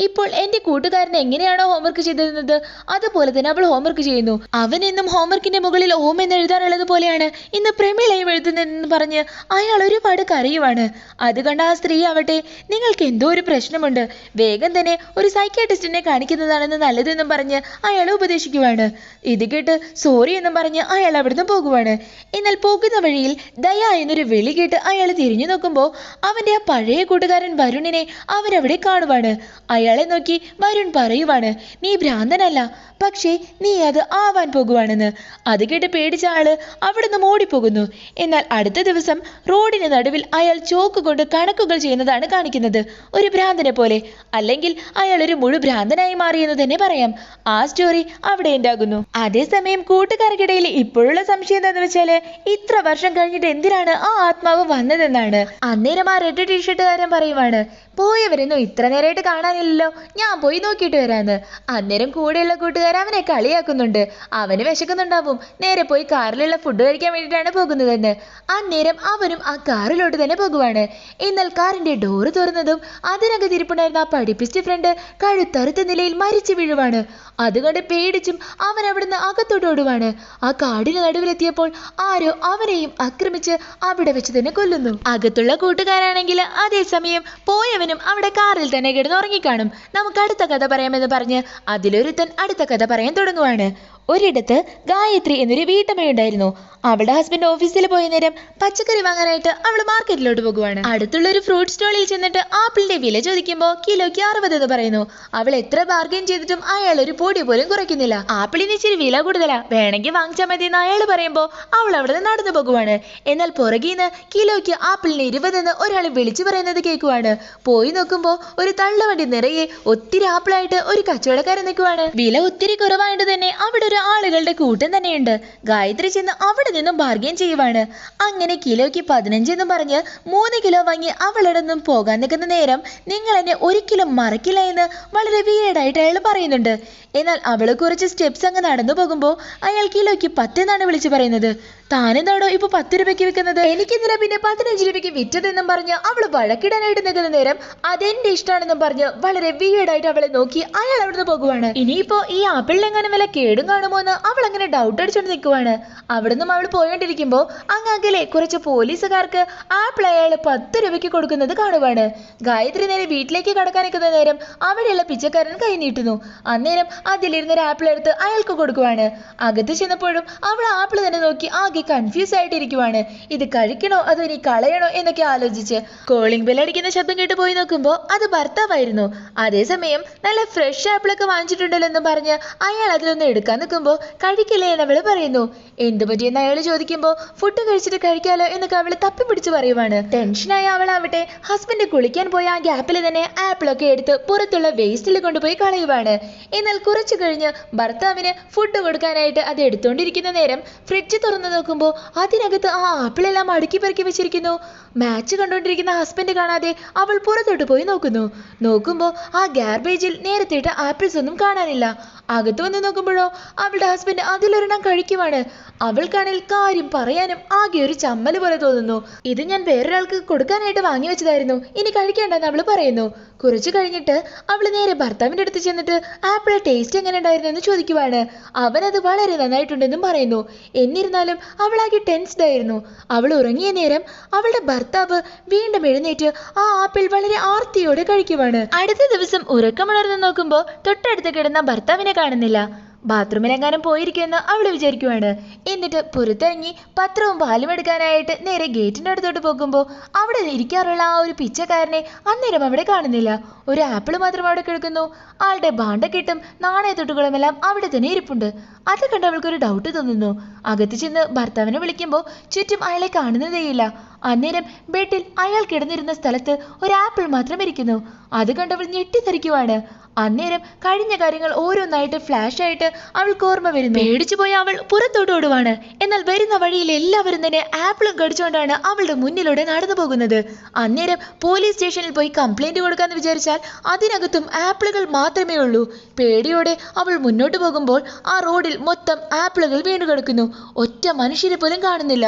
ഇപ്പോൾ എന്റെ കൂട്ടുകാരൻ എങ്ങനെയാണോ ഹോംവർക്ക് ചെയ്തിരുന്നത് അതുപോലെ തന്നെ അവൾ ഹോംവർക്ക് ചെയ്യുന്നു. അവൻ എന്നും ഹോംവർക്കിന്റെ മുകളിൽ ഓം എന്ന് എഴുതാറുള്ളത് പോലെയാണ് ഇന്ന് പ്രമീളയും എഴുതുന്നതെന്ന് പറഞ്ഞ് അയാൾ ഒരുപാട് കരയുവാണ്. അത് കണ്ട ആ സ്ത്രീ ആവട്ടെ, നിങ്ങൾക്ക് എന്തോ ഒരു പ്രശ്നമുണ്ട്, വേഗം തന്നെ ഒരു സൈക്യാട്രിസ്റ്റിനെ കാണിക്കുന്നതാണെന്ന് നല്ലതെന്നും പറഞ്ഞ് അയാളെ ഉപദേശിക്കുവാണ്. ഇത് കേട്ട് സോറി എന്നും പറഞ്ഞ് അയാൾ അവിടുന്ന് പോകുവാണ്. എന്നാൽ പോകുന്ന വഴിയിൽ ദയ എന്നൊരു വിളി കേട്ട് അയാൾ തിരിഞ്ഞു നോക്കുമ്പോൾ അവന്റെ ആ പഴയ കൂട്ടുകാരൻ വരുണിനെ അവരവിടെ കാണുവാണ്. അയാളെ നോക്കി വരുൺ പറയുവാണ്, നീ ഭ്രാന്തനല്ല, പക്ഷേ നീ അത് ആവാൻ പോകുവാണെന്ന്. അത് കേട്ട് പേടിച്ച ആള് അവിടുന്ന് ഓടിപ്പോകുന്നു. എന്നാൽ അടുത്ത ദിവസം റോഡിന് നടുവിൽ അയാൾ ചോക്ക് കൊണ്ട് കണക്കുകൾ ചെയ്യുന്നതാണ് കാണിക്കുന്നത്, ഒരു ഭ്രാന്തനെ പോലെ. അല്ലെങ്കിൽ അയാൾ ഒരു മുഴു ഭ്രാന്തനായി മാറിയെന്ന് തന്നെ പറയാം. ആ സ്റ്റോറി അവിടെ ഉണ്ടാകുന്നു. അതേസമയം കൂട്ടുകാർക്കിടയിൽ ഇപ്പോഴുള്ള സംശയം എന്താണെന്ന് വെച്ചാല് ഇത്ര വർഷം കഴിഞ്ഞിട്ട് എന്തിനാണ് ആ ആത്മാവ് വന്നതെന്നാണ്. അന്നേരം ആ റെഡ് ടീഷർട്ടുകാരൻ പറയുവാണ്, പോയവരൊന്നും ഇത്ര നേരമായിട്ട് കാണാനില്ലല്ലോ, ഞാൻ പോയി നോക്കിയിട്ട് വരാന്ന്. അന്നേരം കൂടെയുള്ള കൂട്ടുകാർ അവനെ കളിയാക്കുന്നുണ്ട്. അവന് വിശക്കുന്നുണ്ടാവും, നേരെ പോയി കാറിലുള്ള ഫുഡ് കഴിക്കാൻ വേണ്ടിയിട്ടാണ് പോകുന്നതെന്ന്. അന്നേരം അവനും ആ കാറിലോട്ട് തന്നെ പോകുവാണ്. എന്നാൽ കാറിന്റെ ഡോറ് തുറന്നതും അതിനകത്തിരിപ്പുണ്ടായിരുന്ന ആ പഠിപ്പിച്ച ഫ്രണ്ട് കഴുത്തറുത്ത നിലയിൽ മരിച്ചു വീഴുവാണ്. അതുകൊണ്ട് പേടിച്ചും അവൻ അവിടുന്ന് അകത്തോട്ട് ഓടുവാണ്. ആ കാടിന് നടുവിലെത്തിയപ്പോൾ ആരോ അവനെയും ആക്രമിച്ച് അവിടെ വെച്ച് തന്നെ കൊല്ലുന്നു. അകത്തുള്ള കൂട്ടുകാരാണെങ്കിൽ അതേസമയം പോയവനും അവിടെ കാറിൽ തന്നെ കിടന്ന് ഉറങ്ങിക്കാണും. നമുക്ക് അടുത്ത കഥ പറയാമെന്ന് പറഞ്ഞ് അതിലൊരുത്തൻ അടുത്ത കഥ പറയാൻ തുടങ്ങുവാണ്. ഒരിടത്ത് ഗായത്രി എന്നൊരു വീട്ടമ്മയുണ്ടായിരുന്നു. അവളുടെ ഹസ്ബൻഡ് ഓഫീസിൽ പോയ നേരം പച്ചക്കറി വാങ്ങാനായിട്ട് അവൾ മാർക്കറ്റിലോട്ട് പോകുവാണ്. അടുത്തുള്ള ഒരു ഫ്രൂട്ട് സ്റ്റോളിൽ ചെന്നിട്ട് ആപ്പിളിന്റെ വില ചോദിക്കുമ്പോൾ കിലോയ്ക്ക് 60 എന്ന് പറയുന്നു. അവൾ എത്ര ബാർഗൈൻ ചെയ്തിട്ടും അയാൾ ഒരു പൊടി പോലും കുറയ്ക്കുന്നില്ല. ആപ്പിളിന് ഇച്ചിരി വില കൂടുതലാ, വേണമെങ്കിൽ വാങ്ങിച്ചാൽ മതി എന്ന് അയാൾ പറയുമ്പോൾ അവൾ അവിടെ നിന്ന് നടന്നു പോകുവാണ്. എന്നാൽ പുറകീന്ന് കിലോയ്ക്ക് ആപ്പിളിന് 20 എന്ന് ഒരാൾ വിളിച്ചു പറയുന്നത് കേൾക്കുവാണ്. പോയി നോക്കുമ്പോൾ ഒരു തള്ളുവണ്ടി നിറയെ ഒത്തിരി ആപ്പിളായിട്ട് ഒരു കച്ചവടക്കാരൻ നിൽക്കുവാണ്. വില ഒത്തിരി കുറവായിട്ട് തന്നെ അവിടെ ഒരു ആളുകളുടെ കൂട്ടം തന്നെയുണ്ട്. ഗായത്രി ചെന്ന് അവിടെ നിന്നും ബാർഗൈൻ ചെയ്യുവാണ്. അങ്ങനെ കിലോയ്ക്ക് 15 എന്ന് പറഞ്ഞ് 3 കിലോ വാങ്ങി അവളുടെ നിന്നും പോകാൻ നിൽക്കുന്ന നേരം നിങ്ങൾ എന്നെ ഒരിക്കലും മറക്കില്ല എന്ന് വളരെ വീടായിട്ട് അയാൾ പറയുന്നുണ്ട്. എന്നാൽ അവൾ കുറച്ച് സ്റ്റെപ്സ് അങ്ങ് നടന്നു പോകുമ്പോൾ അയാൾ കിലോയ്ക്ക് 10 എന്നാണ് വിളിച്ചു പറയുന്നത്. താനെന്താണോ ഇപ്പൊ 10 രൂപയ്ക്ക് വിൽക്കുന്നത്, എനിക്കെന്തിനാ പിന്നെ 15 രൂപയ്ക്ക് വിറ്റതെന്നും പറഞ്ഞ് അവള് വഴക്കിടാനായിട്ട് നിൽക്കുന്ന നേരം അതെന്റെ ഇഷ്ടമാണെന്നും പറഞ്ഞ് വളരെ വീടായിട്ട് അവളെ നോക്കി അയാൾ അവിടുന്ന് പോകുവാണ്. ഇനിയിപ്പോ ഈ ആപ്പിളിനെങ്ങനെ വില കേടും കാണുമോ എന്ന് അവൾ അങ്ങനെ ഡൗട്ട് അടിച്ചോണ്ട് നിൽക്കുവാണ്. അവിടുന്ന് അവൾ പോയോണ്ടിരിക്കുമ്പോ അങ്ങകലെ കുറച്ച് പോലീസുകാർക്ക് ആപ്പിൾ അയാൾ 10 രൂപയ്ക്ക് കൊടുക്കുന്നത് കാണുവാണ്. ഗായത്രി നേരെ വീട്ടിലേക്ക് കടക്കാൻ നിൽക്കുന്ന നേരം അവിടെയുള്ള പിച്ചക്കാരൻ കൈ നീട്ടുന്നു. അന്നേരം അതിലിരുന്നൊരു ആപ്പിൾ എടുത്ത് അയാൾക്ക് കൊടുക്കുവാണ്. അകത്ത് ചെന്നപ്പോഴും അവൾ ആപ്പിൾ തന്നെ നോക്കി ആകെ കൺഫ്യൂസ് ആയിട്ടിരിക്കുവാണ്. ഇത് കഴിക്കണോ അതോ ഇനി കളയണോ എന്നൊക്കെ ആലോചിച്ച് കോളിംഗ് ബെൽ അടിക്കുന്ന ശബ്ദം കേട്ട് പോയി നോക്കുമ്പോൾ അത് ഭർത്താവായിരുന്നു. അതേസമയം നല്ല ഫ്രഷ് ആപ്പിളൊക്കെ വാങ്ങിച്ചിട്ടുണ്ടല്ലോ എന്ന് പറഞ്ഞ് അയാൾ അതിലൊന്ന് എടുക്കാൻ നിൽക്കുമ്പോൾ കഴിക്കില്ലേ എന്ന് അവള് പറയുന്നു. എന്ത് പറ്റിയെന്ന് അയാൾ ചോദിക്കുമ്പോൾ ഫുഡ് കഴിച്ചിട്ട് കഴിക്കാലോ എന്നൊക്കെ അവള് തപ്പി പിടിച്ച് പറയുവാണ്. ടെൻഷനായ അവളാവട്ടെ ഹസ്ബൻഡ് കുളിക്കാൻ പോയ ആ ഗ്യാപ്പിൽ തന്നെ ആപ്പിളൊക്കെ എടുത്ത് പുറത്തുള്ള വേസ്റ്റിൽ കൊണ്ടുപോയി കളയുവാണ്. എന്നാൽ കുറച്ചു കഴിഞ്ഞ് ഭർത്താവിന് ഫുഡ് കൊടുക്കാനായിട്ട് അത് എടുത്തോണ്ടിരിക്കുന്ന നേരം ഫ്രിഡ്ജ് തുറന്നു നോക്കുമ്പോൾ അതിനകത്ത് ആ ആപ്പിളെല്ലാം അടുക്കി പെറുക്കി വെച്ചിരിക്കുന്നു. മാച്ച് കണ്ടുകൊണ്ടിരിക്കുന്ന ഹസ്ബൻഡ് കാണാതെ അവൾ പുറത്തോട്ട് പോയി നോക്കുമ്പോൾ ആ ഗാർബേജിൽ നേരത്തെ ഇട്ട ആപ്പിൾസ് ഒന്നും കാണാനില്ല. അകത്ത് വന്ന് നോക്കുമ്പോഴോ അവളുടെ ഹസ്ബൻഡ് അതിലൊരെണ്ണം കഴിക്കുവാണ്. അവൾക്കാണെങ്കിൽ കാര്യം പറയാനും ആകെ ഒരു ചമ്മല് പോലെ തോന്നുന്നു. ഇത് ഞാൻ വേറൊരാൾക്ക് കൊടുക്കാനായിട്ട് വാങ്ങി വെച്ചതായിരുന്നു, ഇനി കഴിക്കേണ്ടെന്ന് അവള് പറയുന്നു. കുറച്ചു കഴിഞ്ഞിട്ട് അവള് നേരെ ഭർത്താവിന്റെ അടുത്ത് ചെന്നിട്ട് ആപ്പിൾ ടേസ്റ്റ് എങ്ങനെ ഉണ്ടായിരുന്നു എന്ന് ചോദിക്കുവാണ്. അവനത് വളരെ നന്നായിട്ടുണ്ടെന്നും പറയുന്നു. എന്നിരുന്നാലും അവളാകെ ടെൻസ്ഡ് ആയിരുന്നു. അവൾ ഉറങ്ങിയ നേരം അവളുടെ ഭർത്താവ് വീണ്ടും എഴുന്നേറ്റ് ആ ആപ്പിൾ വളരെ ആർത്തിയോടെ കഴിക്കുവാണ്. അടുത്ത ദിവസം ഉറക്കമുണർന്ന് നോക്കുമ്പോൾ തൊട്ടടുത്ത് കിടന്ന ഭർത്താവിനെ കാണുന്നില്ല. ബാത്റൂമിലെങ്ങാനും പോയിരിക്കുമെന്ന് അവൾ വിചാരിക്കുവാണ്. എന്നിട്ട് പുറത്തിറങ്ങി പത്രവും പാലും എടുക്കാനായിട്ട് നേരെ ഗേറ്റിന്റെ അടുത്തോട്ട് പോകുമ്പോൾ അവിടെ ഇരിക്കാറുള്ള ആ ഒരു പിച്ചക്കാരനെ അന്നേരം അവിടെ കാണുന്നില്ല. ഒരു ആപ്പിൾ മാത്രം അവിടെ കിടക്കുന്നു. ആളുടെ ഭാണ്ഡക്കെട്ടും നാണയത്തൊട്ടുകളുമെല്ലാം അവിടെ തന്നെ ഇരിപ്പുണ്ട്. അത് കണ്ട് അവൾക്കൊരു ഡൗട്ട് തോന്നുന്നു. അകത്ത് ചെന്ന് ഭർത്താവിനെ വിളിക്കുമ്പോൾ ചുറ്റും അയാളെ കാണുന്നതേയില്ല. അന്നേരം ബെഡിൽ അയാൾ കിടന്നിരുന്ന സ്ഥലത്ത് ഒരു ആപ്പിൾ മാത്രം ഇരിക്കുന്നു. അത് കണ്ടവൾ ഞെട്ടിത്തെറിക്കുവാണ്. അന്നേരം കഴിഞ്ഞ കാര്യങ്ങൾ ഓരോന്നായിട്ട് ഫ്ലാഷ് ആയിട്ട് അവൾക്ക് ഓർമ്മ വരുന്നു. പേടിച്ചു പോയ അവൾ പുറത്തോട്ട് ഓടുവാണ്. എന്നാൽ വരുന്ന വഴിയിൽ എല്ലാവരും തന്നെ ആപ്പിളും കടിച്ചുകൊണ്ടാണ് അവളുടെ മുന്നിലൂടെ നടന്നു പോകുന്നത്. അന്നേരം പോലീസ് സ്റ്റേഷനിൽ പോയി കംപ്ലൈന്റ് കൊടുക്കാന്ന് വിചാരിച്ചാൽ അതിനകത്തും ആപ്പിളുകൾ മാത്രമേ ഉള്ളൂ. പേടിയോടെ അവൾ മുന്നോട്ട് പോകുമ്പോൾ ആ റോഡിൽ മൊത്തം ആപ്പിളുകൾ വീണു കിടക്കുന്നു. ഒറ്റ മനുഷ്യരെ പോലും കാണുന്നില്ല.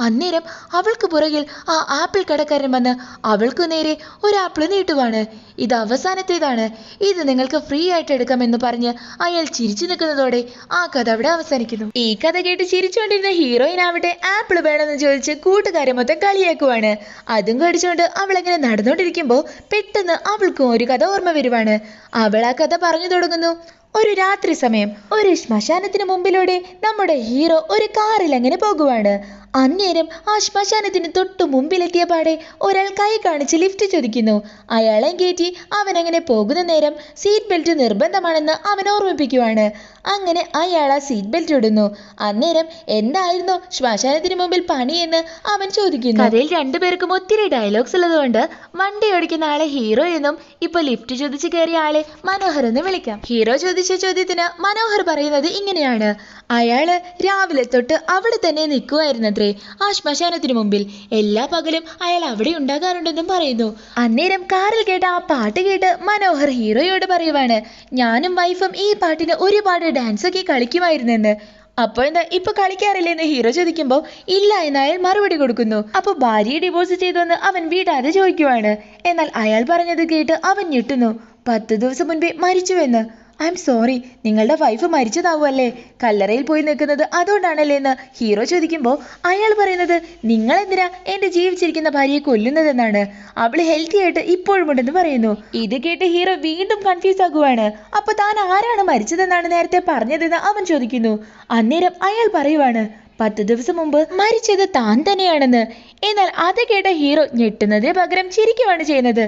അന്നേരം അവൾക്ക് പുറകിൽ ആ ആപ്പിൾ കടക്കാരൻ വന്ന് അവൾക്ക് നേരെ ഒരു ആപ്പിൾ നീട്ടുവാണ്. ഇത് അവസാനത്തേതാണ്, ഇത് നിങ്ങൾക്ക് ഫ്രീ ആയിട്ട് എടുക്കാമെന്ന് പറഞ്ഞ് അയാൾ ചിരിച്ചു നിൽക്കുന്നതോടെ ആ കഥ അവിടെ അവസാനിക്കുന്നു. ഈ കഥ കേട്ട് ചിരിച്ചുകൊണ്ടിരുന്ന ഹീറോയിൻ ആവട്ടെ ആപ്പിൾ വേണമെന്ന് ചോദിച്ച് കൂട്ടുകാരെ മൊത്തം കളിയാക്കുവാണ്. അതും കടിച്ചുകൊണ്ട് അവൾ അങ്ങനെ നടന്നുകൊണ്ടിരിക്കുമ്പോൾ പെട്ടെന്ന് അവൾക്കും ഒരു കഥ ഓർമ്മ വരുവാണ്. അവൾ ആ കഥ പറഞ്ഞു തുടങ്ങുന്നു. ഒരു രാത്രി സമയം ഒരു ശ്മശാനത്തിന് മുമ്പിലൂടെ നമ്മുടെ ഹീറോ ഒരു കാറിൽ അങ്ങനെ പോകുവാണ്. അന്നേരം ആ ശ്മശാനത്തിന് തൊട്ടു മുമ്പിലെത്തിയ പാടെ ഒരാൾ കൈ കാണിച്ച് ലിഫ്റ്റ് ചോദിക്കുന്നു. അയാളെ കയറ്റി അവൻ അങ്ങനെ പോകുന്ന നേരം സീറ്റ് ബെൽറ്റ് നിർബന്ധമാണെന്ന് അവൻ ഓർമ്മിപ്പിക്കുവാണ്. അങ്ങനെ അയാൾ ആ സീറ്റ് ബെൽറ്റ് ഇടുന്നു. അന്നേരം എന്തായിരുന്നു ശ്മശാനത്തിന് മുമ്പിൽ പണിയെന്ന് അവൻ ചോദിക്കുന്നു. കഥയിൽ രണ്ടുപേർക്കും ഒത്തിരി ഡയലോഗ്സ് ഉള്ളതുകൊണ്ട് വണ്ടി ഓടിക്കുന്ന ആളെ ഹീറോ എന്നും ഇപ്പൊ ലിഫ്റ്റ് ചോദിച്ച് കയറിയ ആളെ മനോഹർ എന്ന് വിളിക്കാം. ഹീറോ ചോദിച്ച ചോദ്യത്തിന് മനോഹർ പറയുന്നത് ഇങ്ങനെയാണ്: അയാള് രാവിലെ തൊട്ട് അവിടെ തന്നെ നിൽക്കുമായിരുന്നത്രേ, ആ ശ്മശാനത്തിന് മുമ്പിൽ. എല്ലാ പകലും അയാൾ അവിടെ ഉണ്ടാകാറുണ്ടെന്നും പറയുന്നു. അന്നേരം കാറിൽ കേട്ട ആ പാട്ട് കേട്ട് മനോഹർ ഹീറോയോട് പറയുവാണ്, ഞാനും വൈഫും ഈ പാട്ടിന് ഒരുപാട് ഡാൻസ് ഒക്കെ കളിക്കുമായിരുന്നെന്ന്. അപ്പോഴെന്താ ഇപ്പൊ കളിക്കാറില്ലെന്ന് ഹീറോ ചോദിക്കുമ്പോൾ ഇല്ല എന്ന് അയാൾ മറുപടി കൊടുക്കുന്നു. അപ്പൊ ഭാര്യയെ ഡിവോഴ്സ് ചെയ്തുവെന്ന് അവൻ വീടാതെ ചോദിക്കുവാണ്. എന്നാൽ അയാൾ പറഞ്ഞത് കേട്ട് അവൻ ഞെട്ടുന്നു. 10 ദിവസം മുൻപേ മരിച്ചുവെന്ന്. ഐ എം സോറി, നിങ്ങളുടെ വൈഫ് മരിച്ചതാവുമല്ലേ, കല്ലറയിൽ പോയി നിൽക്കുന്നത് അതുകൊണ്ടാണല്ലേ എന്ന് ഹീറോ ചോദിക്കുമ്പോൾ അയാൾ പറയുന്നത്, നിങ്ങൾ എന്തിനാ എന്റെ ജീവിച്ചിരിക്കുന്ന ഭാര്യയെ കൊല്ലുന്നതെന്നാണ്, അവള് ഹെൽത്തി ആയിട്ട് ഇപ്പോഴും ഉണ്ടെന്ന് പറയുന്നു. ഇത് കേട്ട് ഹീറോ വീണ്ടും കൺഫ്യൂസ് ആകുവാണ്. അപ്പൊ താൻ ആരാണ് മരിച്ചതെന്നാണ് നേരത്തെ പറഞ്ഞതെന്ന് അവൻ ചോദിക്കുന്നു. അന്നേരം അയാൾ പറയുവാണ്, 10 ദിവസം മുമ്പ് മരിച്ചത് താൻ തന്നെയാണെന്ന്. എന്നാൽ അത് കേട്ട ഹീറോ ഞെട്ടുന്നതിന് പകരം ചിരിക്കുവാണ് ചെയ്യുന്നത്.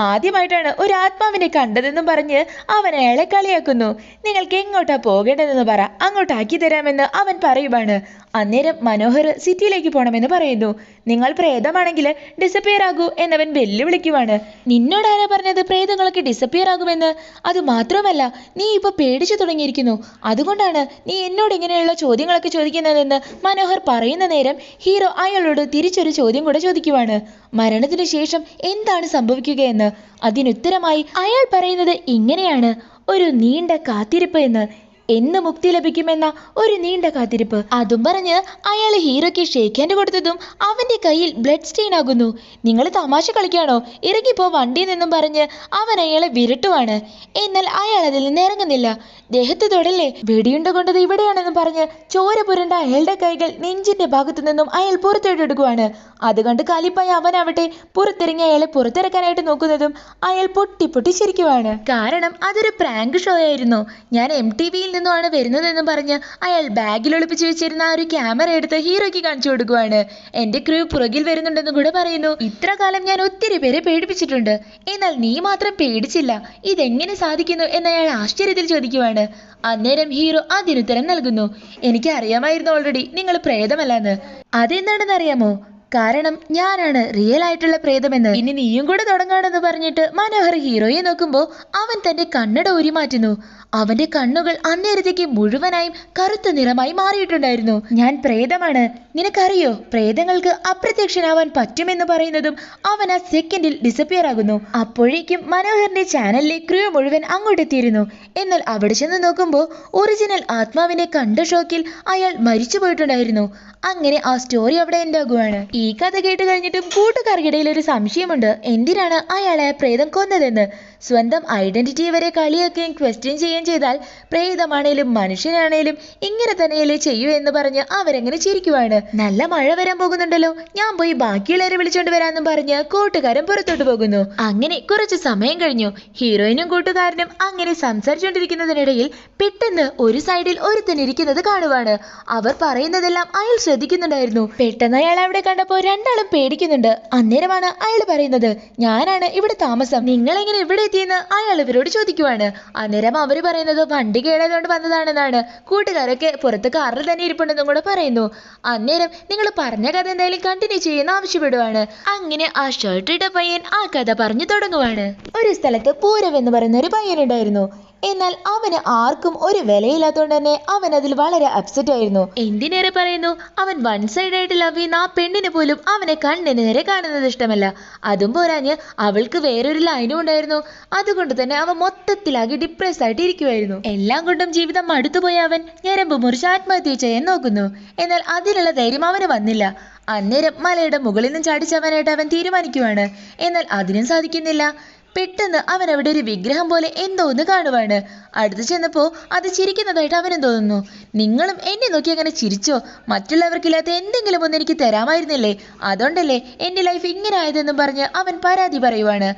ആദ്യമായിട്ടാണ് ഒരു ആത്മാവിനെ കണ്ടതെന്നും പറഞ്ഞ് അവൻ അയാളെ കളിയാക്കുന്നു. നിങ്ങൾക്ക് എങ്ങോട്ടാ പോകേണ്ടതെന്ന് പറ, അങ്ങോട്ടാക്കി തരാമെന്ന് അവൻ പറയുവാണ്. അന്നേരം മനോഹർ സിറ്റിയിലേക്ക് പോകണമെന്ന് പറയുന്നു. നിങ്ങൾ പ്രേതമാണെങ്കിൽ ഡിസപ്പിയർ ആകൂ എന്നവൻ വെല്ലുവിളിക്കുവാണ്. നിന്നോടാരാ പറഞ്ഞത് പ്രേതങ്ങളൊക്കെ ഡിസപ്പിയർ ആകുമെന്ന്? അത് മാത്രമല്ല, നീ ഇപ്പൊ പേടിച്ചു തുടങ്ങിയിരിക്കുന്നു, അതുകൊണ്ടാണ് നീ എന്നോട് ഇങ്ങനെയുള്ള ചോദ്യങ്ങളൊക്കെ ചോദിക്കുന്നതെന്ന് മനോഹർ പറയുന്ന നേരം ഹീറോ അയാളോട് തിരിച്ചൊരു ചോദ്യം കൂടെ ചോദിക്കുവാണ്. മരണത്തിനു ശേഷം എന്താണ് സംഭവിക്കുകയെന്ന്. അതിനുത്തരമായി അയാൾ പറയുന്നത് ഇങ്ങനെയാണ്: ഒരു നീണ്ട കാത്തിരിപ്പ് എന്ന്. എന്ന് മുക്തി ലഭിക്കുമെന്ന ഒരു നീണ്ട കാത്തിരിപ്പ്. അതും പറഞ്ഞ് അയാൾ ഹീറോയ്ക്ക് ഷേക്ക് ഹാൻഡ് കൊടുത്തതും അവന്റെ കയ്യിൽ ബ്ലഡ് സ്റ്റെയിൻ ആകുന്നു. നിങ്ങൾ തമാശ കളിക്കാണോ, ഇറങ്ങിപ്പോ വണ്ടിയിൽ നിന്നും പറഞ്ഞ് അവൻ അയാളെ വിരട്ടുവാണ്. എന്നാൽ അയാൾ അതിൽ നിന്ന് ഇറങ്ങുന്നില്ല. ദേഹത്ത് തൊടല്ലേ, വെടിയുണ്ട കൊണ്ടത് ഇവിടെയാണെന്ന് പറഞ്ഞ് ചോര പുരണ്ട അയാളുടെ കൈകൾ നെഞ്ചിന്റെ ഭാഗത്തു നിന്നും അയാൾ പുറത്തെടുക്കുവാണ്. അത് കണ്ട് കലിപ്പായ അവനാവട്ടെ പുറത്തിറങ്ങി അയാളെ പുറത്തിറക്കാനായിട്ട് നോക്കുന്നതും അയാൾ പൊട്ടി പൊട്ടി ചിരിക്കുവാണ്. കാരണം അതൊരു പ്രാങ്ക് ഷോ ആയിരുന്നു. ഞാൻ MTV നിന്നുമാണ് വരുന്നതെന്ന് പറഞ്ഞ് അയാൾ ബാഗിൽ ഒളിപ്പിച്ചു വെച്ചിരുന്ന ആ ഒരു ക്യാമറ എടുത്ത് ഹീറോയ്ക്ക് കാണിച്ചു കൊടുക്കുവാണ്. എന്റെ ക്രൂ പുറകിൽ വരുന്നുണ്ടെന്നും കൂടെ പറയുന്നു. ഇത്ര കാലം ഞാൻ ഒത്തിരി പേരെ പേടിപ്പിച്ചിട്ടുണ്ട്, എന്നാൽ നീ മാത്രം പേടിച്ചില്ല, ഇതെങ്ങനെ സാധിക്കുന്നു എന്ന് അയാൾ ആശ്ചര്യത്തിൽ ചോദിക്കുവാണ്. അന്നേരം ഹീറോ അതിനുത്തരം നൽകുന്നു. എനിക്ക് അറിയാമായിരുന്നു ഓൾറെഡി നിങ്ങൾ പ്രേതമല്ലെന്ന്. അതെന്താണെന്ന് അറിയാമോ? കാരണം ഞാനാണ് റിയൽ ആയിട്ടുള്ള പ്രേതമെന്ന്. ഇനി നീയും കൂടെ തുടങ്ങാണെന്ന് പറഞ്ഞിട്ട് മനോഹർ ഹീറോയെ നോക്കുമ്പോൾ അവൻ തന്റെ കണ്ണട ഊരി മാറ്റുന്നു. അവന്റെ കണ്ണുകൾ അന്നേരത്തേക്ക് മുഴുവനായും കറുത്ത നിറമായി മാറിയിട്ടുണ്ടായിരുന്നു. ഞാൻ പ്രേതമാണ്, നിനക്കറിയോ? പ്രേതങ്ങൾക്ക് അപ്രത്യക്ഷനാവാൻ പറ്റുമെന്ന് പറയുന്നതും അവൻ ആ സെക്കൻഡിൽ ഡിസപ്പിയർ ആകുന്നു. അപ്പോഴേക്കും മനോഹറിന്റെ ചാനലിലെ ക്രൂ മുഴുവൻ അങ്ങോട്ടെത്തിയിരുന്നു. എന്നാൽ അവിടെ ചെന്ന് നോക്കുമ്പോൾ ഒറിജിനൽ ആത്മാവിനെ കണ്ട ഷോക്കിൽ അയാൾ മരിച്ചു പോയിട്ടുണ്ടായിരുന്നു. അങ്ങനെ ആ സ്റ്റോറി അവിടെ ഉണ്ടാകുവാണ്. ഈ കഥ കേട്ട് കഴിഞ്ഞിട്ടും കൂട്ടുകാർക്കിടയിൽ ഒരു സംശയമുണ്ട്, എന്തിനാണ് അയാളെ പ്രേതം കൊന്നതെന്ന്. സ്വന്തം ഐഡന്റിറ്റി വരെ കളിയാക്കുകയും ക്വസ്റ്റ്യൻ ചെയ്യുകയും ചെയ്താൽ പ്രേതമാണേലും മനുഷ്യനാണേലും ഇങ്ങനെ തന്നെയല്ലേ ചെയ്യൂ എന്ന് പറഞ്ഞ് അവരെങ്ങനെ ചിരിക്കുവാണ്. നല്ല മഴ വരാൻ പോകുന്നുണ്ടല്ലോ, ഞാൻ പോയി ബാക്കിയുള്ളവരെ വിളിച്ചോണ്ട് വരാമെന്നും പറഞ്ഞ് കൂട്ടുകാരൻ പുറത്തോട്ട് പോകുന്നു. അങ്ങനെ കുറച്ച് സമയം കഴിഞ്ഞു. ഹീറോയിനും കൂട്ടുകാരനും അങ്ങനെ സംസാരിച്ചുകൊണ്ടിരിക്കുന്നതിനിടയിൽ പെട്ടെന്ന് ഒരു സൈഡിൽ ഒരുത്തൻ ഇരിക്കുന്നത് കാണുവാണ്. അവർ പറയുന്നതെല്ലാം അയാൾ ശ്രദ്ധിക്കുന്നുണ്ടായിരുന്നു. പെട്ടെന്ന് അയാൾ അവിടെ കണ്ടപ്പോൾ രണ്ടാളും പേടിക്കുന്നുണ്ട്. അന്നേരമാണ് അയാൾ പറയുന്നത്, ഞാനാണ് ഇവിടെ താമസം, നിങ്ങൾ എങ്ങനെ ഇവിടെ എത്തിയെന്ന് അയാൾ ഇവരോട് ചോദിക്കുവാണ്. അന്നേരം അവര് പറയുന്നത് വണ്ടി കേടായതുകൊണ്ട് വന്നതാണെന്നാണ്. കൂട്ടുകാരൊക്കെ പുറത്ത് കാറിൽ തന്നെ ഇരിപ്പുണ്ടെന്നും കൂടെ പറയുന്നു. അന്നേരം നിങ്ങൾ പറഞ്ഞ കഥ എന്തായാലും കണ്ടിന്യൂ ചെയ്യുന്ന ആവശ്യപ്പെടുവാണ്. അങ്ങനെ ആ ഷർട്ടിട്ട പയ്യൻ ആ കഥ പറഞ്ഞു തുടങ്ങുവാണ്. ഒരു സ്ഥലത്ത് പൂരവ് എന്ന് പറയുന്ന ഒരു പയ്യനുണ്ടായിരുന്നു. എന്നാൽ അവന് ആർക്കും ഒരു വിലയില്ലാത്തതുകൊണ്ട് തന്നെ അവൻ അതിൽ വളരെ അപ്സെറ്റ് ആയിരുന്നു. എന്തിനേറെ പറയുന്നു, അവൻ വൺ സൈഡ് ആയിട്ട് ലവ് ചെയ്യുന്ന ആ പെണ്ണിന് പോലും അവനെ കണ്ണിന് നേരെ കാണുന്നത് ഇഷ്ടമല്ല. അതും പോരാഞ്ഞ് അവൾക്ക് വേറൊരു ലൈനും ഉണ്ടായിരുന്നു. അതുകൊണ്ട് തന്നെ അവൻ മൊത്തത്തിലാകെ ഡിപ്രസ് ആയിട്ട് ഇരിക്കുമായിരുന്നു. എല്ലാം കൊണ്ടും ജീവിതം മടുത്തുപോയ അവൻ ഞരമ്പ് മുറിച്ച് ആത്മഹത്യ ചെയ്യാൻ നോക്കുന്നു. എന്നാൽ അതിനുള്ള ധൈര്യം അവന് വന്നില്ല. അന്നേരം മലയുടെ മുകളിൽ നിന്ന് ചാടിച്ചവനായിട്ട് അവൻ തീരുമാനിക്കുവാണ്. എന്നാൽ അതിനും സാധിക്കുന്നില്ല. പെട്ടെന്ന് അവൻ അവിടെ ഒരു വിഗ്രഹം പോലെ എന്തോ ഒന്ന് കാണുവാണ്. അടുത്ത് ചെന്നപ്പോ അത് ചിരിക്കുന്നതായിട്ട് അവനും തോന്നുന്നു. നിങ്ങളും എന്നെ നോക്കി അങ്ങനെ ചിരിച്ചോ? മറ്റുള്ളവർക്കില്ലാത്ത എന്തെങ്കിലും ഒന്ന് എനിക്ക് തരാമായിരുന്നില്ലേ? അതുകൊണ്ടല്ലേ എന്റെ ലൈഫ് ഇങ്ങനെ ആയതെന്നും പറഞ്ഞ് അവൻ പരാതി പറയുവാണ്.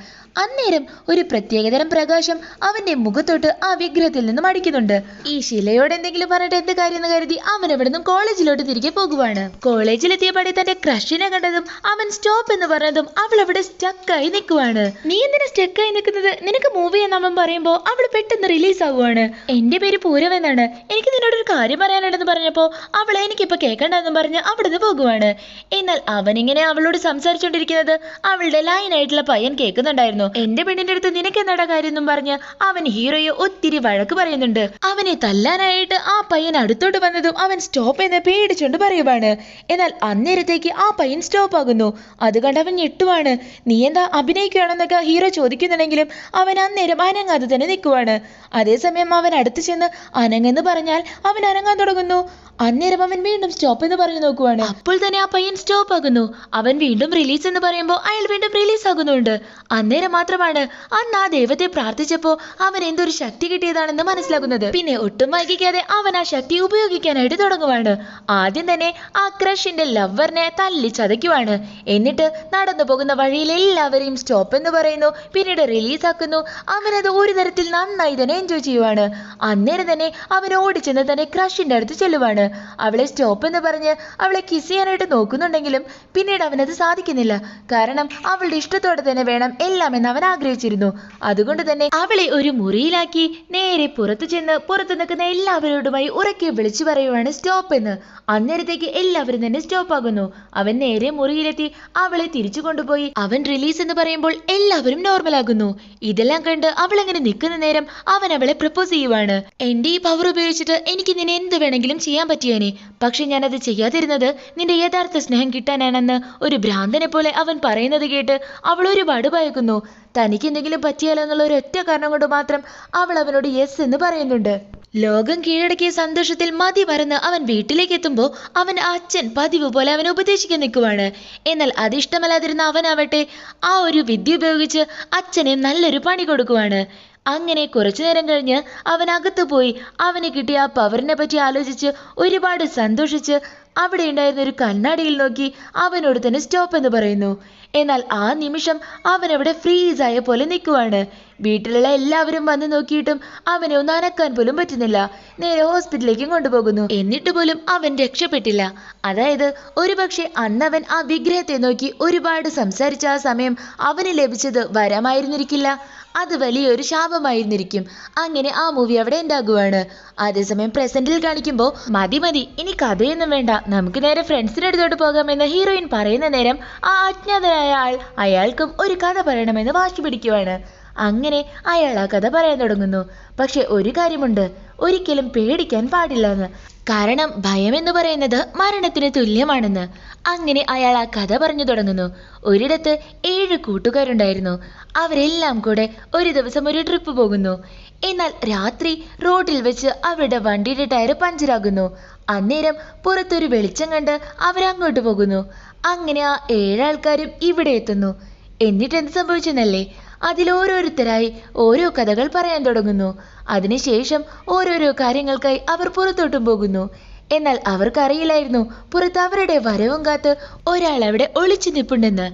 അന്നേരം ഒരു പ്രത്യേകതരം പ്രകാശം അവന്റെ മുഖത്തോട്ട് ആ വിഗ്രഹത്തിൽ നിന്നും അടിക്കുന്നുണ്ട്. ഈ ശിലയോട് എന്തെങ്കിലും പറഞ്ഞിട്ട് എന്ത് കാര്യം എന്ന് കരുതി അവൻ അവിടെ നിന്നും കോളേജിലോട്ട് തിരികെ പോകുവാണ്. കോളേജിലെത്തിയപാടെ തന്റെ ക്രഷിനെ കണ്ടതും അവൻ സ്റ്റോപ്പ് എന്ന് പറഞ്ഞതും അവൾ അവിടെ സ്റ്റക്കായി നിൽക്കുവാണ്. നീ എന്തിനാ സ്റ്റക്കായി നിൽക്കുന്നത്? നിനക്ക് മൂവി എന്നവൻ പറയുമ്പോ അവൾ പെട്ടെന്ന് റിലീസ് ആവുകയാണ്. എന്റെ പേര് പൂരം എന്നാണ്, എനിക്ക് നിന്നോടൊരു കാര്യം പറയാനുണ്ടെന്ന് പറഞ്ഞപ്പോ അവളെ എനിക്കിപ്പോ കേൾക്കണ്ടെന്ന് പറഞ്ഞ് അവിടുന്ന് പോകുവാണ്. എന്നാൽ അവനിങ്ങനെ അവളോട് സംസാരിച്ചോണ്ടിരിക്കുന്നത് അവളുടെ ലൈനായിട്ടുള്ള പയ്യൻ കേൾക്കുന്നുണ്ടായിരുന്നു. എന്റെ പെണ്ണിന്റെ അടുത്ത് നിനക്ക് എന്താടാ കാര്യം എന്നും പറഞ്ഞ് അവൻ ഹീറോയെ ഒത്തിരി വഴക്ക് പറയുന്നുണ്ട്. അവനെ തല്ലാനായിട്ട് ആ പയ്യൻ അടുത്തോട്ട് വന്നതും അവൻ സ്റ്റോപ്പ് എന്ന് പേടിച്ചോണ്ട് പറയുവാണ്. എന്നാൽ അന്നേരത്തേക്ക് ആ പയ്യൻ സ്റ്റോപ്പ് ആകുന്നു. അത് കണ്ട് അവൻ ഞെട്ടുവാണ്. നീ എന്താ അഭിനയിക്കുകയാണെന്നൊക്കെ ഹീറോ ചോദിക്കുന്നുണ്ടെങ്കിലും അവൻ അന്നേരം അനങ്ങാതെ തന്നെ നിൽക്കുവാണ്. അതേസമയം അവൻ അടുത്ത് ചെന്ന് അനങ്ങെന്ന് പറഞ്ഞാൽ അവൻ അനങ്ങാൻ തുടങ്ങുന്നു. അന്നേരം അവൻ വീണ്ടും സ്റ്റോപ്പ് എന്ന് പറഞ്ഞു നോക്കുവാണ്. അപ്പോൾ തന്നെ ആ പയ്യൻ സ്റ്റോപ്പ് ആകുന്നു. അവൻ വീണ്ടും റിലീസ് എന്ന് പറയുമ്പോൾ അയാൾ വീണ്ടും റിലീസ് ആകുന്നുണ്ട്. അന്നേരം മാത്രമാണ് അന്ന് ആ ദൈവത്തെ പ്രാർത്ഥിച്ചപ്പോ അവൻ എന്തൊരു ശക്തി കിട്ടിയതാണെന്ന് മനസ്സിലാകുന്നത്. പിന്നെ ഒട്ടും വൈകിക്കാതെ അവൻ ആ ശക്തി ഉപയോഗിക്കാനായിട്ട് തുടങ്ങുവാണ്. ആദ്യം തന്നെ ആ ക്രഷിന്റെ ലവറിനെ തല്ലി ചതയ്ക്കുവാണ്. എന്നിട്ട് നടന്നു പോകുന്ന വഴിയിൽ എല്ലാവരെയും സ്റ്റോപ്പ് എന്ന് പറയുന്നു. പിന്നീട് റിലീസ് ആക്കുന്നു. അവനത് ഒരു തരത്തിൽ നന്നായി തന്നെ എൻജോയ് ചെയ്യുവാണ്. അന്നേരം തന്നെ അവൻ ഓടിച്ചെന്ന് തന്നെ ക്രഷിന്റെ അടുത്ത് ചെല്ലുവാണ്. അവളെ സ്റ്റോപ്പ് എന്ന് പറഞ്ഞ് അവളെ കിസ് ചെയ്യാനായിട്ട് നോക്കുന്നുണ്ടെങ്കിലും പിന്നീട് അവനത് സാധിക്കുന്നില്ല. കാരണം അവളുടെ ഇഷ്ടത്തോടെ തന്നെ വേണം എല്ലാം എന്ന് അവൻ ആഗ്രഹിച്ചിരുന്നു. അതുകൊണ്ട് തന്നെ അവളെ ഒരു മുറിയിലാക്കി നേരെ പുറത്തു ചെന്ന് പുറത്തു നിൽക്കുന്ന എല്ലാവരോടുമായി ഉറക്കെ വിളിച്ചു പറയുവാണ് സ്റ്റോപ്പ് എന്ന്. അന്നേരത്തേക്ക് എല്ലാവരും തന്നെ സ്റ്റോപ്പ് ആകുന്നു. അവൻ നേരെ മുറിയിലെത്തി അവളെ തിരിച്ചു കൊണ്ടുപോയി അവൻ റിലീസ് എന്ന് പറയുമ്പോൾ എല്ലാവരും നോർമൽ ആകുന്നു. ഇതെല്ലാം കണ്ട് അവൾ അങ്ങനെ നിൽക്കുന്ന നേരം അവൻ അവളെ പ്രപ്പോസ് ചെയ്യുവാണ്. എന്റെ ഈ പവർ ഉപയോഗിച്ചിട്ട് എനിക്ക് നിന്നെ എന്ത് വേണമെങ്കിലും ചെയ്യാൻ പറ്റിയേനെ, പക്ഷെ ഞാനത് ചെയ്യാതിരുന്നത് നിന്റെ യഥാർത്ഥ സ്നേഹം കിട്ടാനാണെന്ന് ഒരു ഭ്രാന്തനെ പോലെ അവൻ പറയുന്നത് കേട്ട് അവൾ ഒരുപാട് ഭയക്കുന്നു. തനിക്ക് എന്തെങ്കിലും പറ്റിയാലോ എന്നുള്ള ഒരൊറ്റ കാരണം കൊണ്ട് മാത്രം അവൾ അവനോട് യെസ് എന്ന് പറയുന്നുണ്ട്. ലോകം കീഴടക്കിയ സന്തോഷത്തിൽ മതി മറന്ന് അവൻ വീട്ടിലേക്ക് എത്തുമ്പോൾ അവൻ അച്ഛൻ പതിവ് പോലെ അവനെ ഉപദേശിക്കാൻ നിൽക്കുവാണ്. എന്നാൽ അതിഷ്ടമല്ലാതിരുന്ന അവനാവട്ടെ ആ ഒരു വിദ്യ ഉപയോഗിച്ച് അച്ഛനെ നല്ലൊരു പണി കൊടുക്കുവാണ്. അങ്ങനെ കുറച്ചു നേരം കഴിഞ്ഞ് അവൻ അകത്തു പോയി അവന് കിട്ടിയ ആ പവറിനെ പറ്റി ആലോചിച്ച് ഒരുപാട് സന്തോഷിച്ച് അവിടെ ഉണ്ടായിരുന്ന ഒരു കണ്ണാടിയിൽ നോക്കി അവനോട് തന്നെ സ്റ്റോപ്പ് എന്ന് പറയുന്നു. എന്നാൽ ആ നിമിഷം അവൻ അവിടെ ഫ്രീസായ പോലെ നിൽക്കുവാണ്. വീട്ടിലുള്ള എല്ലാവരും വന്ന് നോക്കിയിട്ടും അവനെ ഒന്ന് അനക്കാൻ പോലും പറ്റുന്നില്ല. നേരെ ഹോസ്പിറ്റലിലേക്കും കൊണ്ടുപോകുന്നു. എന്നിട്ട് പോലും അവൻ രക്ഷപ്പെട്ടില്ല. അതായത് ഒരുപക്ഷെ അന്നവൻ ആ വിഗ്രഹത്തെ നോക്കി ഒരുപാട് സംസാരിച്ച ആ സമയം അവന് ലഭിച്ചത് വരമായിരുന്നിരിക്കില്ല, അത് വലിയൊരു ശാപമായിരുന്നിരിക്കും. അങ്ങനെ ആ മൂവി അവിടെ ഉണ്ടാകുവാണ്. അതേസമയം പ്രസന്റിൽ കാണിക്കുമ്പോൾ മതി മതി ഇനി കഥയൊന്നും വേണ്ട, നമുക്ക് നേരെ ഫ്രണ്ട്സിന്റെ അടുത്തോട്ട് പോകാമെന്ന് ഹീറോയിൻ പറയുന്ന നേരം ആ അജ്ഞാതനായ ആൾ അയാൾക്കും ഒരു കഥ പറയണമെന്ന് വാശി പിടിക്കുവാണ്. അങ്ങനെ അയാൾ ആ കഥ പറയാൻ തുടങ്ങുന്നു. പക്ഷെ ഒരു കാര്യമുണ്ട്, ഒരിക്കലും പേടിക്കാൻ പാടില്ല എന്ന്. കാരണം ഭയം എന്ന് പറയുന്നത് മരണത്തിന് തുല്യമാണെന്ന്. അങ്ങനെ അയാൾ ആ കഥ പറഞ്ഞു തുടങ്ങുന്നു. ഒരിടത്ത് 7 കൂട്ടുകാരുണ്ടായിരുന്നു. അവരെല്ലാം കൂടെ ഒരു ദിവസം ഒരു ട്രിപ്പ് പോകുന്നു. എന്നാൽ രാത്രി റോഡിൽ വെച്ച് അവരുടെ വണ്ടിയുടെ ടയർ പഞ്ചറാകുന്നു. അന്നേരം പുറത്തൊരു വെളിച്ചം കണ്ട് അവരങ്ങോട്ട് പോകുന്നു. അങ്ങനെ ആ 7 ആൾക്കാരും ഇവിടെ എത്തുന്നു. എന്നിട്ട് എന്ത് സംഭവിച്ചെന്നല്ലേ? അതിലോരോരുത്തരായി ഓരോ കഥകൾ പറയാൻ തുടങ്ങുന്നു. അതിനുശേഷം ഓരോരോ കാര്യങ്ങൾക്കായി അവർ പുറത്തോട്ടും പോകുന്നു. എന്നാൽ അവർക്കറിയില്ലായിരുന്നു പുറത്ത് അവരുടെ വരവും കാത്ത് ഒരാൾ അവിടെ ഒളിച്ചു നിൽപ്പുണ്ടെന്ന്.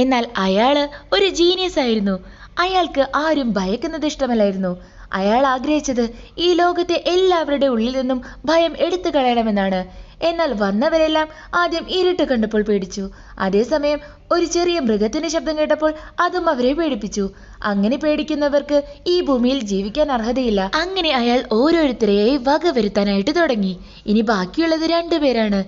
എന്നാൽ അയാള് ഒരു ജീനിയസ് ആയിരുന്നു. അയാൾക്ക് ആരും ഭയക്കുന്നത് ഇഷ്ടമല്ലായിരുന്നു. അയാൾ ആഗ്രഹിച്ചത് ഈ ലോകത്തെ എല്ലാവരുടെ ഉള്ളിൽ നിന്നും ഭയം എടുത്തു കളയണമെന്നാണ്. എന്നാൽ വന്നവരെല്ലാം ആദ്യം ഇരുട്ട് കണ്ടപ്പോൾ പേടിച്ചു. അതേസമയം ഒരു ചെറിയ മൃഗത്തിന്റെ ശബ്ദം കേട്ടപ്പോൾ അതും അവരെ പേടിപ്പിച്ചു. അങ്ങനെ പേടിക്കുന്നവർക്ക് ഈ ഭൂമിയിൽ ജീവിക്കാൻ അർഹതയില്ല. അങ്ങനെ അയാൾ ഓരോരുത്തരെയായി വകവരുത്താനായിട്ട് തുടങ്ങി. ഇനി ബാക്കിയുള്ളത് 2 പേരാണ്.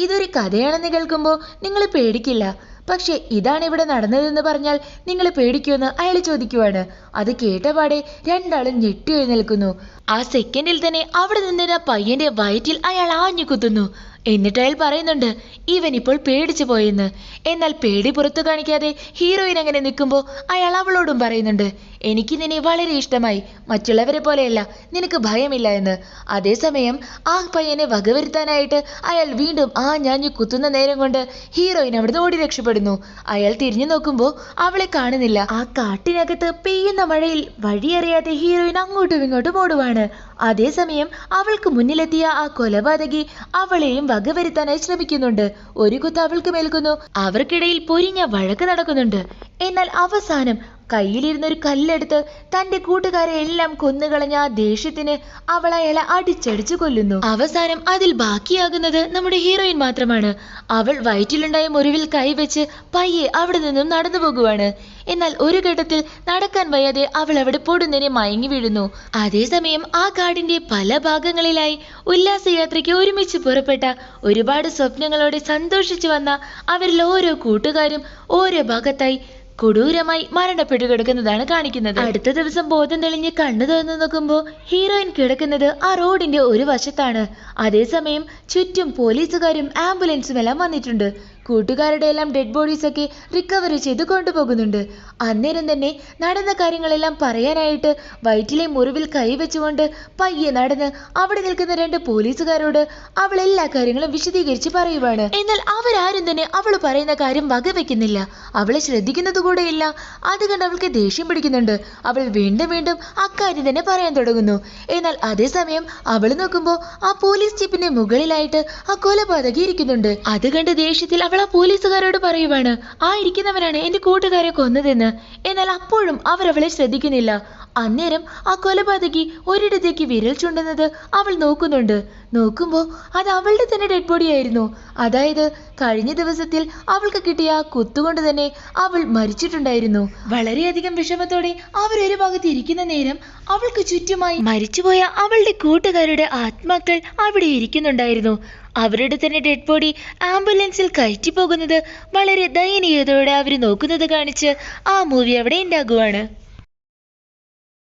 ഇതൊരു കഥയാണെന്ന് കേൾക്കുമ്പോൾ നിങ്ങൾ പേടിക്കില്ല, പക്ഷെ ഇതാണ് ഇവിടെ നടന്നതെന്ന് പറഞ്ഞാൽ നിങ്ങൾ പേടിക്കുമെന്ന് അയാൾ ചോദിക്കുവാണ്. അത് കേട്ടപാടെ 2 ആളും ഞെട്ടി എഴുന്നേൽക്കുന്നു. ആ സെക്കൻഡിൽ തന്നെ അവിടെ നിന്നിരുന്ന പയ്യന്റെ വയറ്റിൽ അയാൾ ആഞ്ഞു കുത്തുന്നു. എന്നിട്ട് അയാൾ പറയുന്നുണ്ട് ഇവൻ ഇപ്പോൾ പേടിച്ചു പോയെന്ന്. എന്നാൽ പേടി പുറത്തു കാണിക്കാതെ ഹീറോയിൻ അങ്ങനെ നിൽക്കുമ്പോൾ അയാൾ അവളോടും പറയുന്നുണ്ട് എനിക്ക് നിന്നെ വളരെ ഇഷ്ടമായി, മറ്റുള്ളവരെ പോലെയല്ല, നിനക്ക് ഭയമില്ല എന്ന്. അതേസമയം ആ പയ്യനെ വകവരുത്താനായിട്ട് അയാൾ വീണ്ടും ആ ഞാഞ്ഞു കുത്തുന്ന നേരം കൊണ്ട് ഹീറോയിൻ അവിടുന്ന് ഓടി രക്ഷപ്പെടുന്നു. അയാൾ തിരിഞ്ഞു നോക്കുമ്പോൾ അവളെ കാണുന്നില്ല. ആ കാട്ടിനകത്ത് പെയ്യുന്ന മഴയിൽ വഴിയറിയാതെ ഹീറോയിൻ അങ്ങോട്ടും ഇങ്ങോട്ടും ഓടുവാണ്. അതേസമയം അവൾക്ക് മുന്നിലെത്തിയ ആ കൊലപാതകി അവളെയും വകവരുത്താനായി ശ്രമിക്കുന്നുണ്ട്. ഒരു കുത്ത് അവൾക്ക് മേൽക്കുന്നു. അവർക്കിടയിൽ പൊരിഞ്ഞ വഴക്ക് നടക്കുന്നുണ്ട്. എന്നാൽ അവസാനം കയ്യിലിരുന്നൊരു കല്ലെടുത്ത് തന്റെ കൂട്ടുകാരെ എല്ലാം കൊന്നുകളഞ്ഞ ആ ദേഷ്യത്തിന് അവൾ അയാളെ അടിച്ചടിച്ചു കൊല്ലുന്നു. അവസാനം അതിൽ ബാക്കിയാകുന്നത് നമ്മുടെ ഹീറോയിൻ മാത്രമാണ്. അവൾ വയറ്റിലുണ്ടായ മുറിവിൽ കൈവച്ച് പയ്യെ അവിടെ നിന്നും നടന്നു പോകുവാണ്. എന്നാൽ ഒരു ഘട്ടത്തിൽ നടക്കാൻ വയ്യാതെ അവൾ അവിടെ പൊടുന്നതിനെ മയങ്ങി വീഴുന്നു. അതേസമയം ആ കാടിന്റെ പല ഭാഗങ്ങളിലായി ഉല്ലാസയാത്രയ്ക്ക് ഒരുമിച്ച് പുറപ്പെട്ട ഒരുപാട് സ്വപ്നങ്ങളോടെ സന്തോഷിച്ചു വന്ന അവരിൽ ഓരോ കൂട്ടുകാരും ഓരോ ഭാഗത്തായി കൊടൂരമായി മരണപ്പെട്ടു കിടക്കുന്നതാണ് കാണിക്കുന്നത്. അടുത്ത ദിവസം ബോധം തെളിഞ്ഞ് കണ്ണു തുറന്നു നോക്കുമ്പോൾ ഹീറോയിൻ കിടക്കുന്നത് ആ റോഡിന്റെ ഒരു വശത്താണ്. അതേസമയം ചുറ്റും പോലീസുകാരും ആംബുലൻസും എല്ലാം വന്നിട്ടുണ്ട്. കൂട്ടുകാരുടെ എല്ലാം ഡെഡ് ബോഡീസ് ഒക്കെ റിക്കവറി ചെയ്ത് കൊണ്ടുപോകുന്നുണ്ട്. അന്നേരം തന്നെ നടന്ന കാര്യങ്ങളെല്ലാം പറയാനായിട്ട് വയറ്റിലെ മുറിവിൽ കൈവച്ചുകൊണ്ട് പയ്യെ നടന്ന് അവിടെ നിൽക്കുന്ന 2 പോലീസുകാരോട് അവൾ എല്ലാ കാര്യങ്ങളും വിശദീകരിച്ച് പറയുവാണ്. എന്നാൽ അവരാരും തന്നെ അവൾ പറയുന്ന കാര്യം വകവെക്കുന്നില്ല. അവളെ ശ്രദ്ധിക്കുന്നത് കൂടെയില്ല. അത് കണ്ട് അവൾക്ക് ദേഷ്യം പിടിക്കുന്നുണ്ട്. അവൾ വീണ്ടും വീണ്ടും അക്കാര്യം തന്നെ പറയാൻ തുടങ്ങുന്നു. എന്നാൽ അതേസമയം അവൾ നോക്കുമ്പോൾ ആ പോലീസ് ജീപ്പിന്റെ മുകളിലായിട്ട് ആ കൊലപാതകി ഇരിക്കുന്നുണ്ട്. അത് കണ്ട് ദേഷ്യത്തിൽ അവൾ ആ പോലീസുകാരോട് പറയുവാണ്, ആ ഇരിക്കുന്നവനാണ് എന്റെ കൂട്ടുകാരെ കൊന്നതെന്ന്. എന്നാൽ അപ്പോഴും അവരവളെ ശ്രദ്ധിക്കുന്നില്ല. അന്നേരം ആ കൊലപാതകി ഒരിടത്തേക്ക് വിരൽ ചൂണ്ടുന്നത് അവൾ നോക്കുന്നുണ്ട്. നോക്കുമ്പോൾ അത് അവളുടെ തന്നെ ഡെഡ് ബോഡി ആയിരുന്നു. അതായത് കഴിഞ്ഞ ദിവസത്തിൽ അവൾക്ക് കിട്ടിയ ആ കുത്തുകൊണ്ട് തന്നെ അവൾ മരിച്ചിട്ടുണ്ടായിരുന്നു. വളരെയധികം വിഷമത്തോടെ അവരൊരു ഭാഗത്ത് ഇരിക്കുന്ന നേരം അവൾക്ക് ചുറ്റുമായി മരിച്ചുപോയ അവളുടെ കൂട്ടുകാരുടെ ആത്മാക്കൾ അവിടെ ഇരിക്കുന്നുണ്ടായിരുന്നു. അവരുടെ തന്നെ ഡെഡ് ബോഡി ആംബുലൻസിൽ കയറ്റി പോകുന്നത് വളരെ ദയനീയതയോടെ അവർ നോക്കുന്നത് കാണിച്ച് ആ മൂവി അവിടെ ഉണ്ടാകുവാണ്.